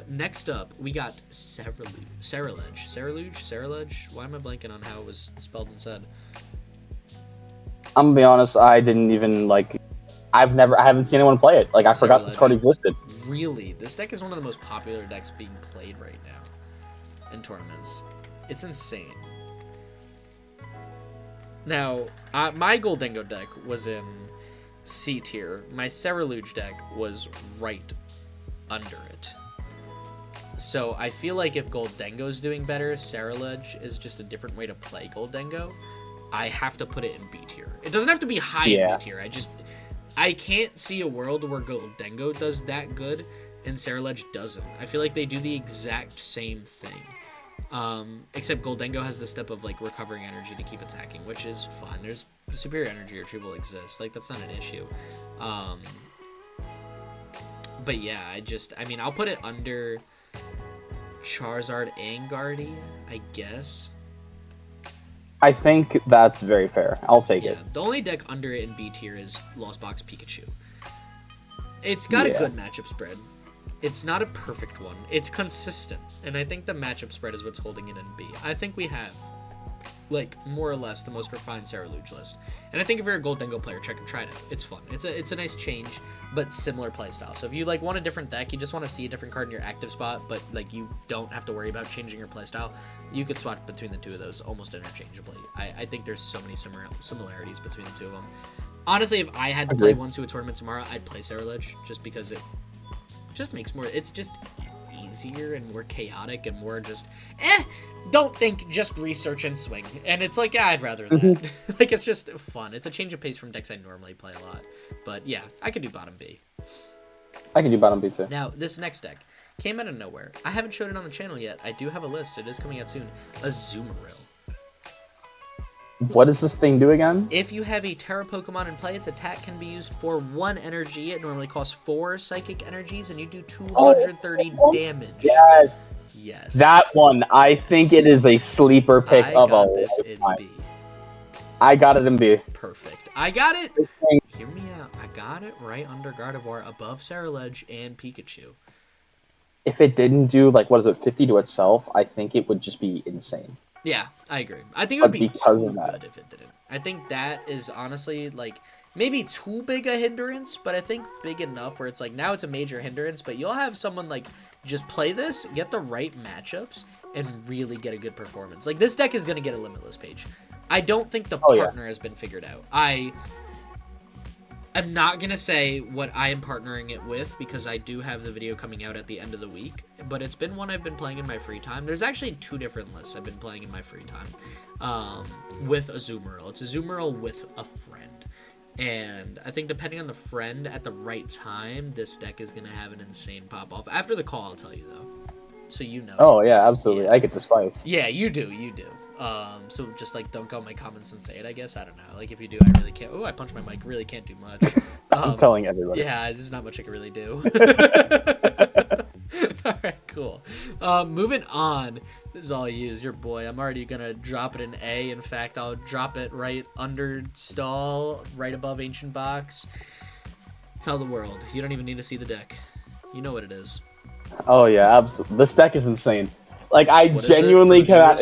Next up, we got Ceruledge. Why am I blanking on how it was spelled and said? I'm gonna be honest. I didn't even like. I haven't seen anyone play it. Like, I forgot this card existed. Really? This deck is one of the most popular decks being played right now in tournaments. It's insane. Now, my Goldengo deck was in C tier. My Ceruledge deck was right under it. So I feel like if Goldengo's doing better, Ceruledge is just a different way to play Goldengo. I have to put it in B tier. It doesn't have to be high in B tier. I can't see a world where Goldengo does that good and Ceruledge doesn't. I feel like they do the exact same thing. Except Goldengo has the step of like recovering energy to keep attacking, which is fun. There's superior energy retrieval exists. Like, that's not an issue. But yeah, I'll put it under Charizard and Guardian, I guess. I think that's very fair. I'll take it. The only deck under it in B tier is Lost Box Pikachu. It's got a good matchup spread. It's not a perfect one. It's consistent. And I think the matchup spread is what's holding it in B. I think we have, like, more or less the most refined Ceruledge list. And I think if you're a Goldengo player, check and try it out. It's fun. It's a nice change, but similar playstyle. So if you, like, want a different deck, you just want to see a different card in your active spot, but, like, you don't have to worry about changing your playstyle, you could swap between the two of those almost interchangeably. I think there's so many similarities between the two of them. Honestly, if I had to play one to a tournament tomorrow, I'd play Ceruledge just because it just makes more... It's just easier and more chaotic and more just... Don't think, just research and swing. And it's like, I'd rather that. Like, it's just fun. It's a change of pace from decks I normally play a lot. But yeah, I could do bottom B. I can do bottom B too. Now, this next deck came out of nowhere. I haven't showed it on the channel yet. I do have a list. It is coming out soon. Azumarill. What does this thing do again? If you have a Terra Pokemon in play, its attack can be used for 1 energy. It normally costs 4 psychic energies, and you do 230 damage. Yes. Yes. That one, I think it is a sleeper pick of a this in B. I got it in B. Perfect. I got it. Hear me out. I got it right under Gardevoir, above Ceruledge and Pikachu. If it didn't do, like, what is it, 50 to itself, I think it would just be insane. Yeah, I agree. I think it would be too good if it didn't. I think that is honestly, like, maybe too big a hindrance, but I think big enough where it's like, now it's a major hindrance, but you'll have someone, like, just play this, get the right matchups, and really get a good performance. Like, this deck is going to get a Limitless page. I don't think the partner has been figured out. I I'm not going to say what I am partnering it with because I do have the video coming out at the end of the week, but it's been one I've been playing in my free time. There's actually 2 different lists I've been playing in my free time with Azumarill. It's Azumarill with a friend. And I think depending on the friend at the right time, this deck is going to have an insane pop-off. After the call, I'll tell you, though. So you know. Oh, yeah, absolutely. Yeah. I get the spice. Yeah, you do. So just like dunk on my comments and say it, I guess. I don't know. Like if you do, I really can't. Oh, I punched my mic. Really can't do much. I'm telling everybody. Yeah, there's not much I can really do. All right, cool. Moving on. This is all you, your boy. I'm already gonna drop it in A. In fact, I'll drop it right under stall, right above Ancient Box. Tell the world. You don't even need to see the deck. You know what it is. Oh yeah, absolutely. This deck is insane. Like I What genuinely cannot.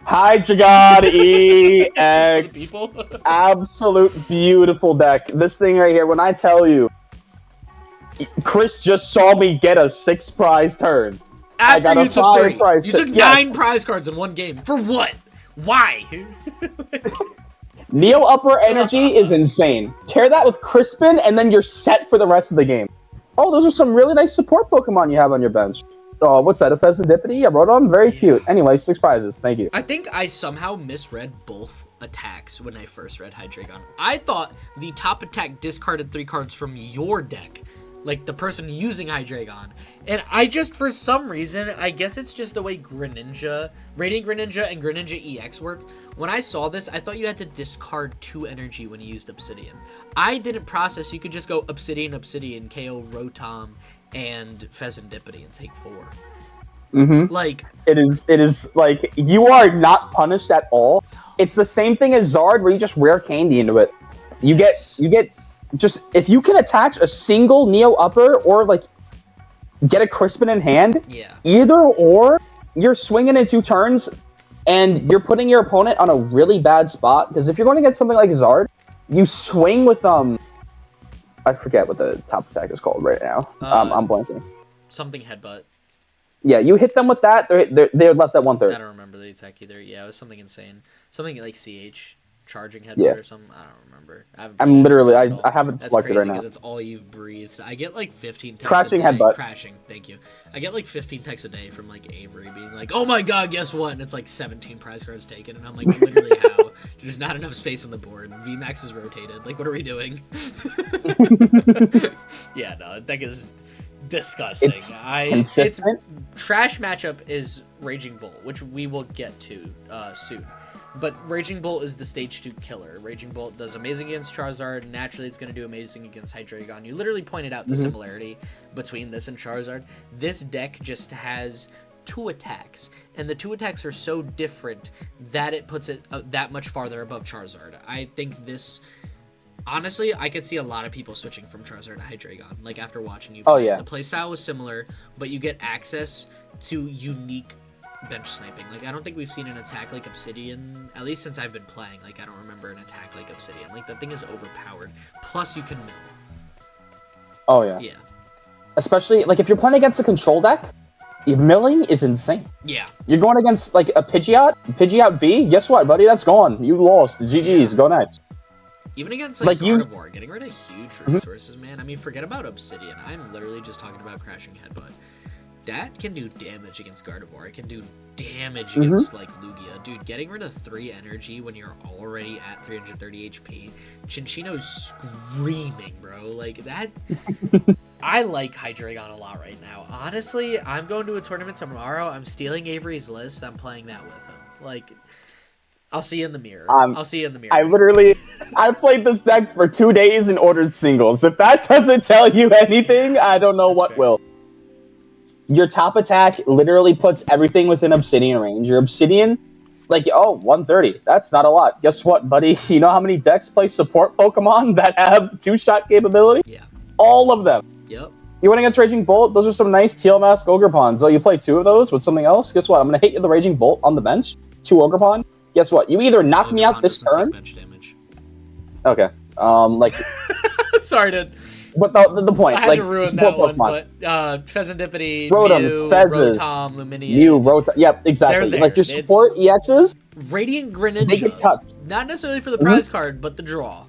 Hydreigon EX. Absolute beautiful deck. This thing right here, when I tell you, Chris just saw me get a 6 prize turn. After I got you a took 5 3. prize You turn. took 9 prize cards in one game. For what? Why? Neo Upper Energy is insane. Pair that with Crispin, and then you're set for the rest of the game. Oh, those are some really nice support Pokemon you have on your bench. Oh, what's that? A Pheasantipity? I wrote on. Very cute. Anyway, 6 prizes. Thank you. I think I somehow misread both attacks when I first read Hydreigon. I thought the top attack discarded 3 cards from your deck. Like, the person using Hydreigon. And I just, for some reason, I guess it's just the way Greninja, Radiant Greninja and Greninja EX work. When I saw this, I thought you had to discard 2 energy when you used Obsidian. I didn't process you could just go Obsidian, KO Rotom, and Pheasantipity and take 4. Mm-hmm. Like, it is like, you are not punished at all. It's the same thing as Zard, where you just rare candy into it. You get just, if you can attach a single Neo Upper or like get a Crispin in hand, either or, you're swinging in 2 turns and you're putting your opponent on a really bad spot. Because if you're going to get something like Zard, you swing with I forget what the top attack is called right now. I'm blanking. Something Headbutt. Yeah, you hit them with that, they're left at 1/3. I don't remember the attack either. Yeah, it was something insane. Something like CH. Charging Headbutt or something. I don't remember. I'm literally, I haven't selected right now. Because it's all you've breathed. I get like 15 texts Crashing a day. Headbutt. Crashing, thank you. I get like 15 texts a day from like Avery being like, oh my god, guess what? And it's like 17 prize cards taken. And I'm like, literally how? There's not enough space on the board. VMAX is rotated. Like, what are we doing? Yeah, no, that is disgusting. It's trash matchup is Raging Bull, which we will get to soon. But Raging Bolt is the stage 2 killer. Raging Bolt does amazing against Charizard. Naturally, it's going to do amazing against Hydreigon. You literally pointed out the similarity between this and Charizard. This deck just has 2 attacks. And the 2 attacks are so different that it puts it that much farther above Charizard. I think this... Honestly, I could see a lot of people switching from Charizard to Hydreigon, like after watching you play. Oh, yeah. The playstyle is similar, but you get access to unique bench sniping. Like, I don't think we've seen an attack like Obsidian, at least since I've been playing. Like, I don't remember an attack like Obsidian. Like, that thing is overpowered. Plus, you can mill. Oh, yeah. Yeah. Especially, like, if you're playing against a control deck, milling is insane. Yeah. You're going against, like, a Pidgeot V? Guess what, buddy? That's gone. You lost. GG's. Go next. Even against, like Gardevoir, getting rid of huge resources, man. I mean, forget about Obsidian. I'm literally just talking about Crashing Headbutt. That can do damage against Gardevoir. It can do damage against, like, Lugia. Dude, getting rid of 3 energy when you're already at 330 HP. Chinchino's screaming, bro. Like, that... I like Hydreigon a lot right now. Honestly, I'm going to a tournament tomorrow. I'm stealing Avery's list. I'm playing that with him. Like... I'll see you in the mirror. I'll see you in the mirror. I played this deck for 2 days and ordered singles. If that doesn't tell you anything, I don't know what will. Your top attack literally puts everything within Obsidian range. Your Obsidian, like, 130. That's not a lot. Guess what, buddy? You know how many decks play support Pokemon that have 2-shot capability? Yeah. All of them. Yep. You went against Raging Bolt? Those are some nice Teal Mask Ogrepons. Oh, you play 2 of those with something else? Guess what? I'm going to hit you with the Raging Bolt on the bench. 2 Ogrepon. Guess what? You either knock me out this turn. Bench damage. Okay. Like. Sorry to. But the point. I had to ruin that one. But Pheasantipity, Rotoms, Mew, Fezzes, Rotom, Luminia. Mew, Rotom. Yep, exactly. Like your support EXs. Radiant Greninja. They get touched. Not necessarily for the prize card, but the draw.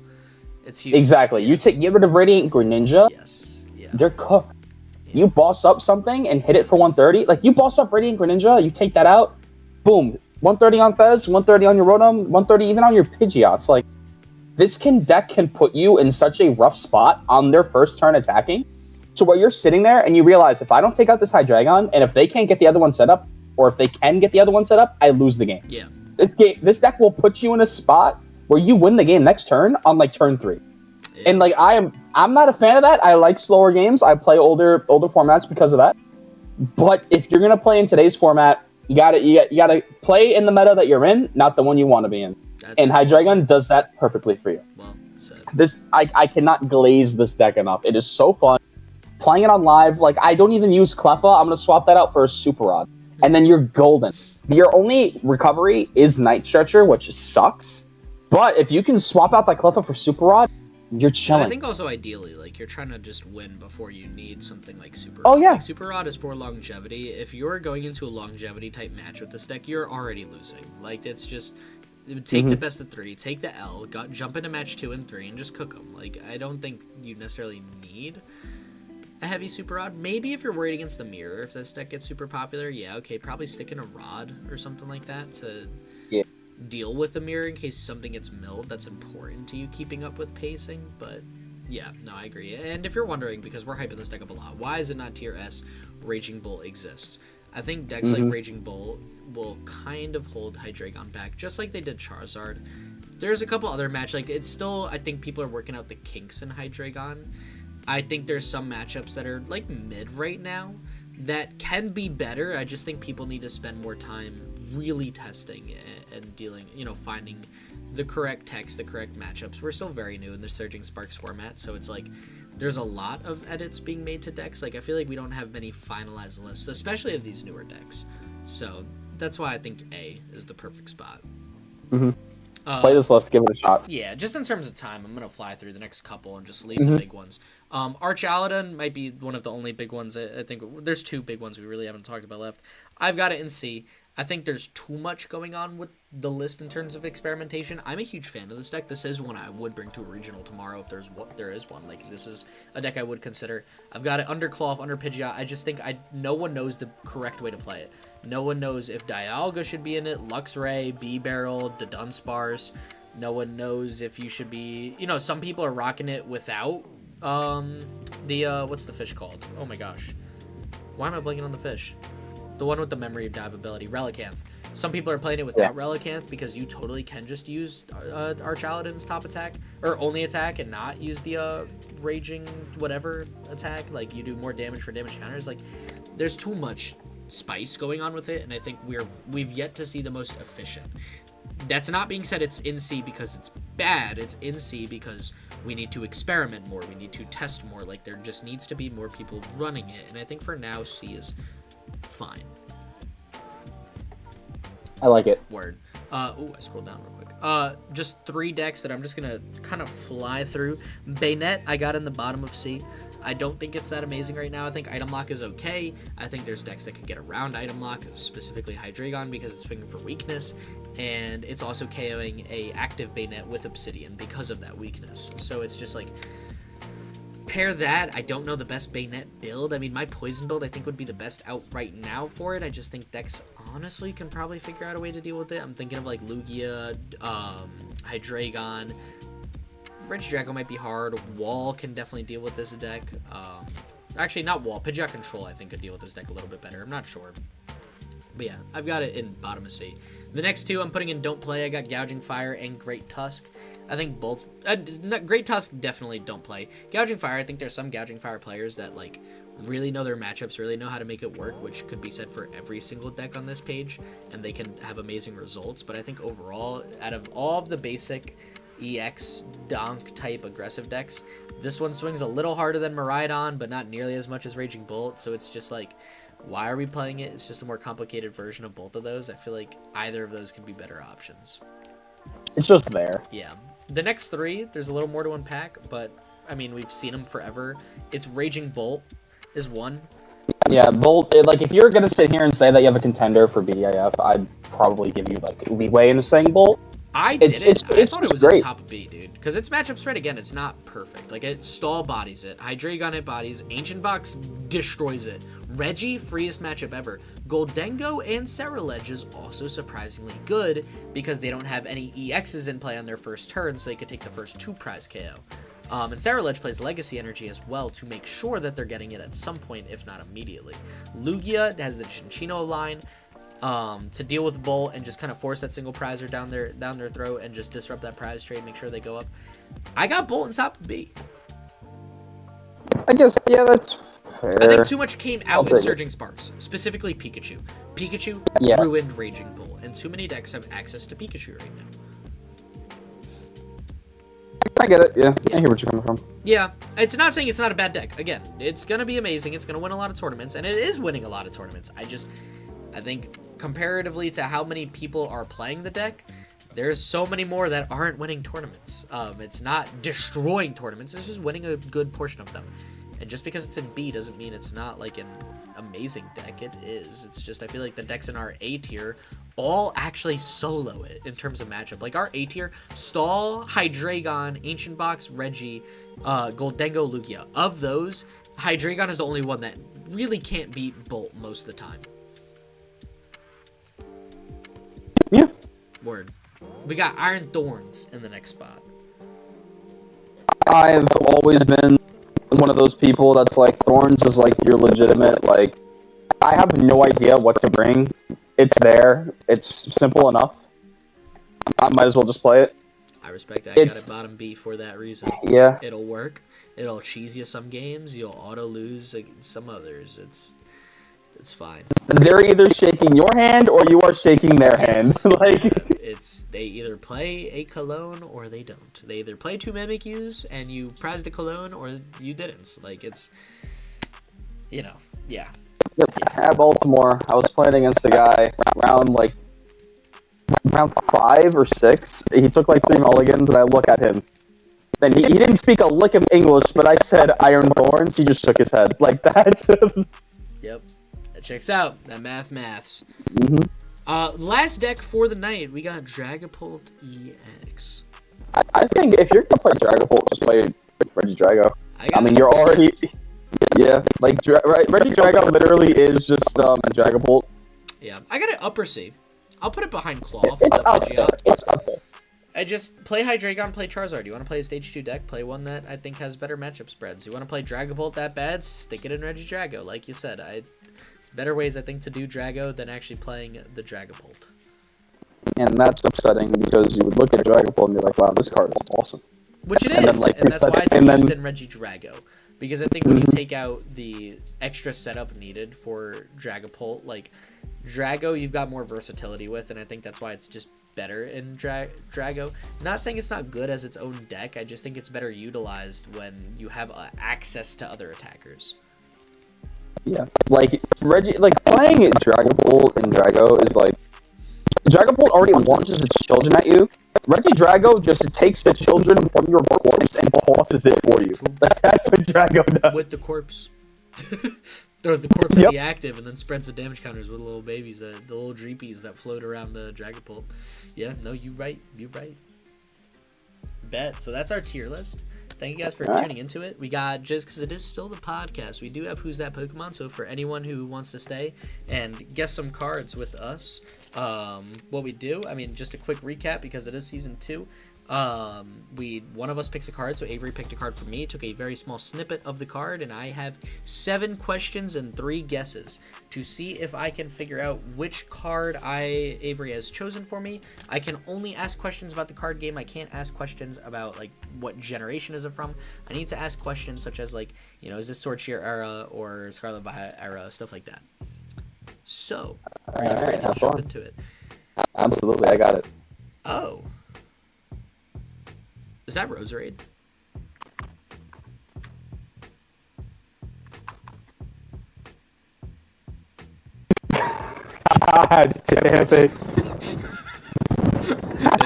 It's huge. Exactly. Yes. Get rid of Radiant Greninja. Yes. Yeah. You're cooked. You boss up something and hit it for 130. Like, you boss up Radiant Greninja, you take that out, boom. 130 on Fez, 130 on your Rotom, 130 even on your Pidgeots. Like, this deck can put you in such a rough spot on their first turn attacking to where you're sitting there and you realize, if I don't take out this Hydreigon, and if they can't get the other one set up, or if they can get the other one set up, I lose the game. Yeah. This deck will put you in a spot where you win the game next turn on, like, turn 3. Yeah. And, like, I'm not a fan of that. I like slower games. I play older formats because of that. But if you're gonna play in today's format, you gotta play in the meta that you're in, not the one you want to be in. And Hydreigon does that perfectly for you. Well said. I cannot glaze this deck enough. It is so fun. Playing it on live, like, I don't even use Cleffa. I'm gonna swap that out for a Super Rod, and then you're golden. Your only recovery is Night Stretcher, which sucks. But if you can swap out that Cleffa for Super Rod, you're chilling. And I think also ideally, like, you're trying to just win before you need something like Super Rod. Oh, yeah. Like, Super Rod is for longevity. If you're going into a longevity type match with this deck, you're already losing. Like, it's just, take the best of 3, take the L, jump into match 2 and 3, and just cook them. Like, I don't think you necessarily need a heavy Super Rod. Maybe if you're worried against the mirror, if this deck gets super popular, yeah, okay, probably stick in a Rod or something like that to deal with the mirror in case something gets milled that's important to you keeping up with pacing. But yeah, no, I agree. And if you're wondering, because we're hyping this deck up a lot, why is it not tier S? Raging Bull exists. I think decks like Raging Bull will kind of hold Hydreigon back, just like they did Charizard. There's a couple other like, it's still, I think people are working out the kinks in Hydreigon. I think there's some matchups that are, like, mid right now that can be better. I just think people need to spend more time really testing and dealing, finding the correct text, the correct matchups. We're still very new in the Surging Sparks format, so it's like there's a lot of edits being made to decks. Like, I feel like we don't have many finalized lists, especially of these newer decks. So that's why I think A is the perfect spot. Play this list, give it a shot. Yeah, just in terms of time, I'm going to fly through the next couple and just leave the big ones. Archaladon might be one of the only big ones. I think there's 2 big ones we really haven't talked about left. I've got it in C. I think there's too much going on with the list in terms of experimentation. I'm a huge fan of this deck. This is one I would bring to a regional tomorrow if there is one. Like, this is a deck I would consider. I've got it under Cloth, under Pidgeot. I just think no one knows the correct way to play it. No one knows if Dialga should be in it, Luxray, B-Barrel, the Dunsparce. No one knows if you should be... some people are rocking it without what's the fish called? Oh my gosh. Why am I blanking on the fish? The one with the memory of dive ability, Relicanth. Some people are playing it without Relicanth because you totally can just use Archaladon's top attack, or only attack, and not use the Raging whatever attack. Like, you do more damage for damage counters. Like, there's too much spice going on with it, and I think we've yet to see the most efficient. That's not being said it's in C because it's bad. It's in C because we need to experiment more. We need to test more. Like, there just needs to be more people running it, and I think for now C is fine. I like it. Word. I scrolled down real quick. Just 3 decks that I'm just gonna kind of fly through. Baynet, I got in the bottom of C. I don't think it's that amazing right now. I think Item Lock is okay. I think there's decks that could get around Item Lock, specifically Hydreigon, because it's swinging for weakness, and it's also KOing a active Baynet with Obsidian because of that weakness. So it's just like, pair that. I don't know the best Baynet build. I mean, my Poison build I think would be the best out right now for it. I just think decks honestly can probably figure out a way to deal with it. I'm thinking of like Lugia, Hydreigon. Regidrago might be hard. Wall can definitely deal with this deck. Actually, not Wall. Pidgeot Control I think could deal with this deck a little bit better. I'm not sure. But yeah, I've got it in bottom of C. The next 2 I'm putting in Don't Play. I got Gouging Fire and Great Tusk. I think both... Great Tusk definitely don't play. Gouging Fire, I think there's some Gouging Fire players that, like, really know their matchups, really know how to make it work, which could be said for every single deck on this page, and they can have amazing results. But I think overall, out of all of the basic EX, Donk type aggressive decks, this one swings a little harder than Miraidon, but not nearly as much as Raging Bolt, so it's just like, why are we playing it? It's just a more complicated version of both of those. I feel like either of those could be better options. It's just there. Yeah. The next 3, there's a little more to unpack, but, I mean, we've seen them forever. It's Raging Bolt is 1. Yeah, Bolt, like, if you're going to sit here and say that you have a contender for BDIF, I'd probably give you, like, leeway in saying Bolt. I thought it was great. on top of B, dude. Because its matchup spread, again, it's not perfect. Like, it stall bodies it. Hydreigon it bodies. Ancient Box destroys it. Reggie, freest matchup ever. Goldengo and Ceruledge is also surprisingly good because they don't have any EXs in play on their first turn, so they could take the first 2 prize KO. And Ceruledge plays Legacy Energy as well to make sure that they're getting it at some point, if not immediately. Lugia has the Cinccino line. To deal with Bolt and just kind of force that single prizer down their throat and just disrupt that prize trade, make sure they go up. I got Bolt on top of B. I guess, yeah, that's fair. I think too much came out in Surging Sparks, specifically Pikachu. Pikachu ruined Raging Bull, and too many decks have access to Pikachu right now. I get it, yeah. I hear what you're coming from. Yeah, it's not saying it's not a bad deck. Again, it's going to be amazing. It's going to win a lot of tournaments, and it is winning a lot of tournaments. I think comparatively to how many people are playing the deck, there's so many more that aren't winning tournaments. It's not destroying tournaments, it's just winning a good portion of them. And just because it's in B doesn't mean it's not like an amazing deck. It is. It's just I feel like the decks in our A tier all actually solo it in terms of matchup. Like our A tier, Stall, Hydreigon, Ancient Box, Reggie, Goldengo, Lugia. Of those, Hydreigon is the only one that really can't beat Bolt most of the time. Yeah. Word. We got Iron Thorns in the next spot. I've always been one of those people that's like, Thorns is like your legitimate, like, I have no idea what to bring. It's there. It's simple enough. I might as well just play it. I respect that. I got it bottom B for that reason. Yeah. It'll work. It'll cheese you some games. You'll auto lose against some others. It's fine. They're either shaking your hand or you are shaking their hand. Like, they either play a cologne or they don't. They either play 2 Mimikyus and you prize the cologne or you didn't. Like, it's, yeah. At Baltimore, I was playing against a guy round 5 or 6. He took like 3 mulligans, and I look at him. And he didn't speak a lick of English, but I said Iron Thorns. He just shook his head. Like, that's him. Yep. That checks out. That maths. Mm-hmm. Last deck for the night, we got Dragapult EX. I think if you're going to play Dragapult, just play Regidrago. I mean, you're already... Yeah, like, Regidrago literally is just Dragapult. Yeah, I got it upper C. I'll put it behind Claw. It's up there. It's up there. I just play Hydreigon, play Charizard. You want to play a Stage 2 deck? Play one that I think has better matchup spreads. You want to play Dragapult that bad? Stick it in Regidrago. Like you said, better ways, I think, to do Drago than actually playing the Dragapult. And that's upsetting because you would look at Dragapult and be like, wow, this card is awesome. Which it is, and that's why it's used in Regidrago. Because I think when you take out the extra setup needed for Dragapult, like, Drago you've got more versatility with, and I think that's why it's just better in Drago. Not saying it's not good as its own deck, I just think it's better utilized when you have access to other attackers. Yeah, like playing Dragapult in Drago is like, Dragapult already launches its children at you. Regidrago just takes the children from your corpse and tosses it for you. That's what Drago does. With the corpse. Throws the corpse at the active and then spreads the damage counters with little babies, the little dreepies that float around the Dragapult. Yeah, no, you right. Bet. So that's our tier list. Thank you guys for tuning into it. We got, just because it is still the podcast, we do have Who's That Pokemon, so for anyone who wants to stay and guess some cards with us, what we do, I mean, just a quick recap, because it is Season 2, one of us picks a card, so Avery picked a card for me, took a very small snippet of the card, and I have 7 questions and 3 guesses to see if I can figure out which card Avery has chosen for me. I can only ask questions about the card game. I can't ask questions about, like, what generation is it from. I need to ask questions such as, like, is this Sword Shield era or Scarlet Violet era, stuff like that. So, are you ready to jump into it? Absolutely, I got it. Oh. Is that Roserade? God damn it.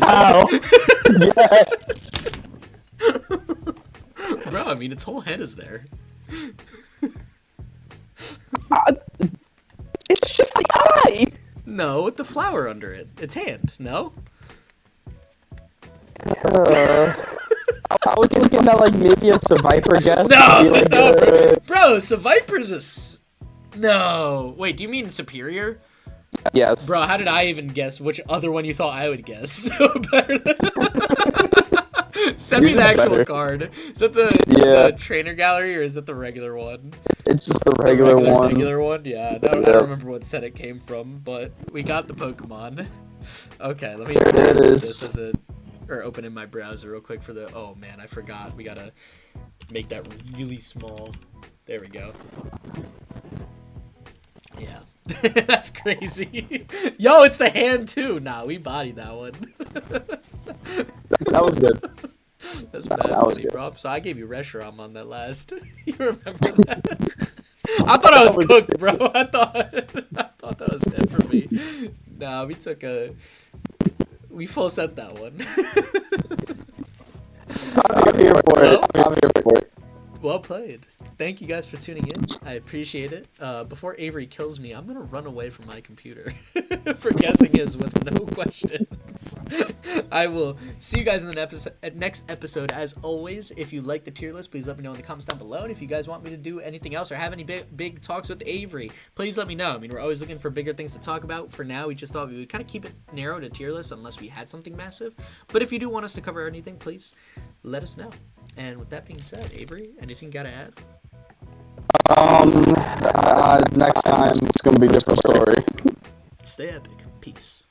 Ow. Yes. Bro, I mean, its whole head is there. It's just the eye. No, with the flower under it. Its hand, no? I was thinking that like maybe a Survivor guest. No, would be, like, no, bro. Survivor's no. Wait, do you mean Superior? Yes. Bro, how did I even guess which other one you thought I would guess? Send me the actual card. Is that the trainer gallery or is it the regular one? It's just the regular one. Regular one? Yeah, I don't remember what set it came from, but we got the Pokemon. Okay, let me There it is. this or open in my browser real quick for the. Oh man, I forgot. We gotta make that really small. There we go. Yeah. That's crazy. Yo, it's the hand too. Nah, we bodied that one. That was good. That's bad funny, bro. So I gave you Reshiram on that last. You remember that? I thought I was cooked, bro. I thought that was it for me. Nah, we full set that one. I'm here for it. I'm here for it. Well played. Thank you guys for tuning in. I appreciate it. Before Avery kills me, I'm gonna run away from my computer for guessing his with no questions. I will see you guys in the next episode. As always, if you like the tier list, please let me know in the comments down below. And if you guys want me to do anything else or have any big talks with Avery, please let me know. I mean, we're always looking for bigger things to talk about. For now, we just thought we would kind of keep it narrow to tier list unless we had something massive. But if you do want us to cover anything, please let us know. And with that being said, Avery, anything you gotta add? Next time it's gonna be a different story. Stay epic. Peace.